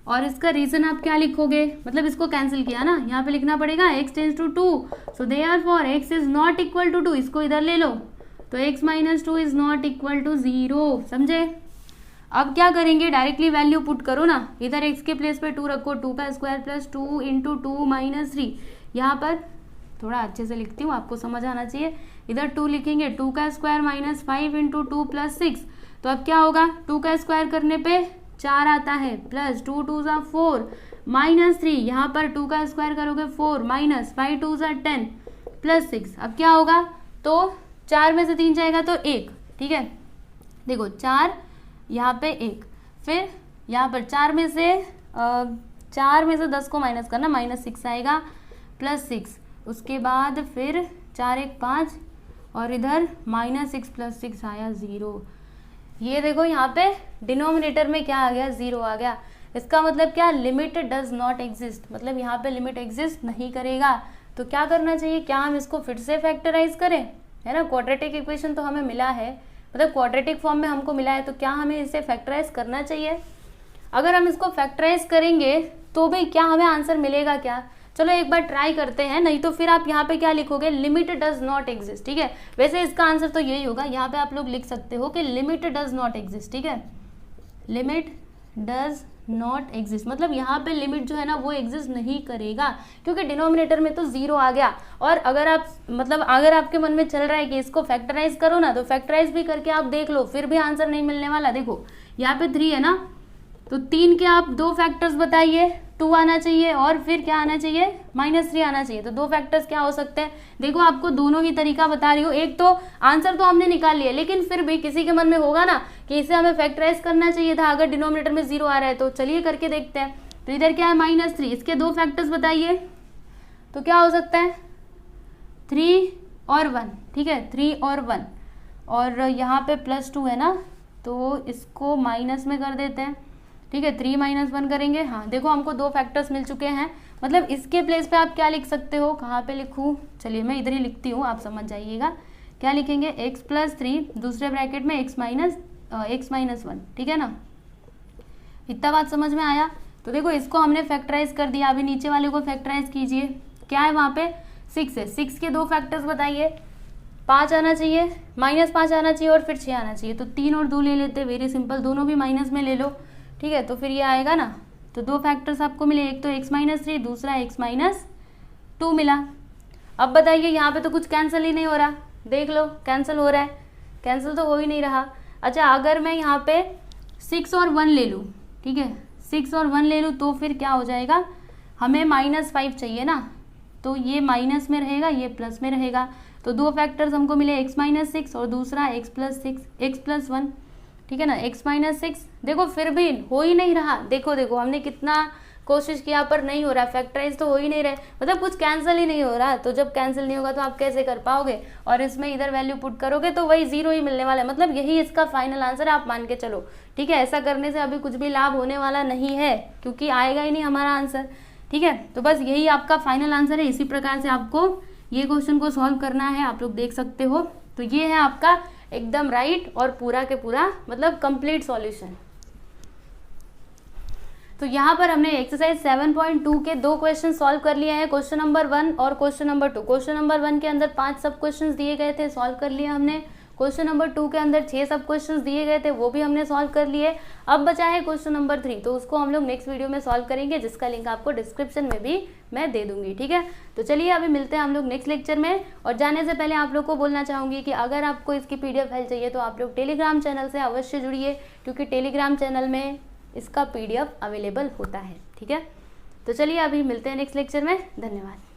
और इसका रीजन आप क्या लिखोगे, मतलब इसको कैंसिल किया ना, यहाँ पे लिखना पड़ेगा x tends to 2, so therefore x is not equal to 2, इसको इधर ले लो, तो x minus 2 is not equal to 0, समझे। अब क्या करेंगे, डायरेक्टली वैल्यू पुट करो ना, इधर x के प्लेस पे 2 रखो, 2 का स्क्वायर प्लस 2 इंटू 2 माइनस 3, यहाँ पर थोड़ा अच्छे से लिखती हूँ, आपको समझ आना चाहिए, इधर 2 लिखेंगे, 2 का स्क्वायर माइनस 5 इंटू 2 प्लस 6, तो अब क्या होगा, 2 का स्क्वायर करने पे 4 आता है, प्लस 2 2 ज़ा 4 माइनस 3, यहाँ पर 2 का स्क्वायर करोगे 4 माइनस 5 2 ज़ा 10 प्लस 6, अब क्या होगा, तो 4 में से 3 जाएगा तो 1, ठीक है। देखो 4 यहाँ पे 1, फिर यहाँ पर 4 में से 10 को माइनस करना, माइनस 6 आएगा प्लस 6, उसके बाद फिर 4 1 5 और इधर माइनस 6 प्लस 6 आया 0। ये देखो यहाँ पे डिनोमिनेटर में क्या आ गया, 0 आ गया। इसका मतलब क्या, लिमिट डज नॉट एग्जिस्ट, मतलब यहाँ पे लिमिट एग्जिस्ट नहीं करेगा। तो क्या करना चाहिए, क्या हम इसको फिर से फैक्टराइज करें, है ना। क्वाड्रेटिक इक्वेशन तो हमें मिला है, मतलब क्वाड्रेटिक फॉर्म में हमको मिला है, तो क्या हमें इसे फैक्टराइज करना चाहिए। अगर हम इसको फैक्टराइज करेंगे तो भी क्या हमें आंसर मिलेगा क्या, चलो एक बार ट्राई करते हैं, नहीं तो फिर आप यहाँ पे क्या लिखोगे, लिमिट डज नॉट एग्जिस्ट, ठीक है। वैसे इसका आंसर तो यही होगा, यहाँ पे आप लोग लिख सकते हो कि लिमिट डज नॉट एग्जिस्ट, ठीक है, लिमिट डज नॉट एग्जिस्ट, मतलब यहाँ पे लिमिट जो है ना वो एग्जिस्ट नहीं करेगा, क्योंकि डिनोमिनेटर में तो 0 आ गया। और अगर आप मतलब अगर आपके मन में चल रहा है कि इसको फैक्टराइज करो ना, तो फैक्टराइज भी करके आप देख लो, फिर भी आंसर नहीं मिलने वाला। देखो यहाँ पे 3 है ना, तो 3 के आप 2 फैक्टर्स बताइए, 2 आना चाहिए और फिर क्या आना चाहिए, -3 आना चाहिए। तो 2 फैक्टर्स क्या हो सकते हैं, देखो आपको दोनों ही तरीका बता रही हूँ। एक तो आंसर तो हमने निकाल लिया, लेकिन फिर भी किसी के मन में होगा ना कि इसे हमें फैक्टराइज करना चाहिए था, अगर डिनोमिनेटर में 0 आ रहा है, तो चलिए करके देखते हैं। तो इधर क्या है, -3, इसके 2 फैक्टर्स बताइए, तो क्या हो सकता है, 3 और 1, ठीक है, 3 और 1, और यहाँ पे +2 है ना, तो इसको माइनस में कर देते हैं, ठीक है, 3 - 1 करेंगे। हाँ देखो हमको 2 फैक्टर्स मिल चुके हैं, मतलब इसके प्लेस पे आप क्या लिख सकते हो, कहाँ पे लिखूँ, चलिए मैं इधर ही लिखती हूँ, आप समझ जाइएगा। क्या लिखेंगे, x + 3 दूसरे ब्रैकेट में x - 1, ठीक है ना। इतना बात समझ में आया। तो देखो इसको हमने फैक्टराइज कर दिया, अभी नीचे वाले को फैक्टराइज कीजिए। क्या है वहाँ पे, 6 है, 6 के 2 फैक्टर्स बताइए, 5 आना चाहिए, -5 आना चाहिए और फिर 6 आना चाहिए। तो 3 और 2 ले लेते, वेरी सिंपल, दोनों भी माइनस में ले लो, ठीक है। तो फिर ये आएगा ना, तो 2 फैक्टर्स आपको मिले, एक तो x - 3, दूसरा x - 2 मिला। अब बताइए यहाँ पे तो कुछ कैंसिल ही नहीं हो रहा, देख लो कैंसिल हो रहा है, कैंसिल तो हो ही नहीं रहा। अच्छा अगर मैं यहाँ पे 6 और 1 ले लूँ, ठीक है, 6 और 1 ले लूँ, तो फिर क्या हो जाएगा, हमें -5 चाहिए ना, तो ये माइनस में रहेगा, ये प्लस में रहेगा। तो 2 फैक्टर्स हमको मिले, x - 6 और दूसरा x + 1, ठीक है ना, x - 6। देखो फिर भी हो ही नहीं रहा, देखो हमने कितना कोशिश किया पर नहीं हो रहा, फैक्टराइज तो हो ही नहीं रहे, मतलब कुछ कैंसिल ही नहीं हो रहा। तो जब कैंसिल नहीं होगा तो आप कैसे कर पाओगे, और इसमें इधर वैल्यू पुट करोगे तो वही 0 ही मिलने वाला है, मतलब यही इसका फाइनल आंसर है, आप मान के चलो, ठीक है। ऐसा करने से अभी कुछ भी लाभ होने वाला नहीं है, क्योंकि आएगा ही नहीं हमारा आंसर, ठीक है। तो बस यही आपका फाइनल आंसर है, इसी प्रकार से आपको ये क्वेश्चन को सॉल्व करना है, आप लोग देख सकते हो। तो ये है आपका एकदम राइट और पूरा के पूरा मतलब कंप्लीट सॉल्यूशन। तो यहाँ पर हमने एक्सरसाइज 7.2 के 2 क्वेश्चन सॉल्व कर लिए हैं, क्वेश्चन नंबर 1 और क्वेश्चन नंबर 2। क्वेश्चन नंबर 1 के अंदर 5 सब क्वेश्चंस दिए गए थे, सॉल्व कर लिए हमने। क्वेश्चन नंबर 2 के अंदर 6 सब क्वेश्चंस दिए गए थे, वो भी हमने सॉल्व कर लिए। अब बचा है क्वेश्चन नंबर 3, तो उसको हम लोग नेक्स्ट वीडियो में सॉल्व करेंगे, जिसका लिंक आपको डिस्क्रिप्शन में भी मैं दे दूंगी, ठीक है। तो चलिए अभी मिलते हैं हम लोग नेक्स्ट लेक्चर में। और जाने से पहले आप लोग को बोलना चाहूँगी कि अगर आपको इसकी PDF फाइल चाहिए तो आप लोग टेलीग्राम चैनल से अवश्य जुड़िए, क्योंकि टेलीग्राम चैनल में इसका PDF अवेलेबल होता है, ठीक है। तो चलिए अभी मिलते हैं नेक्स्ट लेक्चर में, धन्यवाद।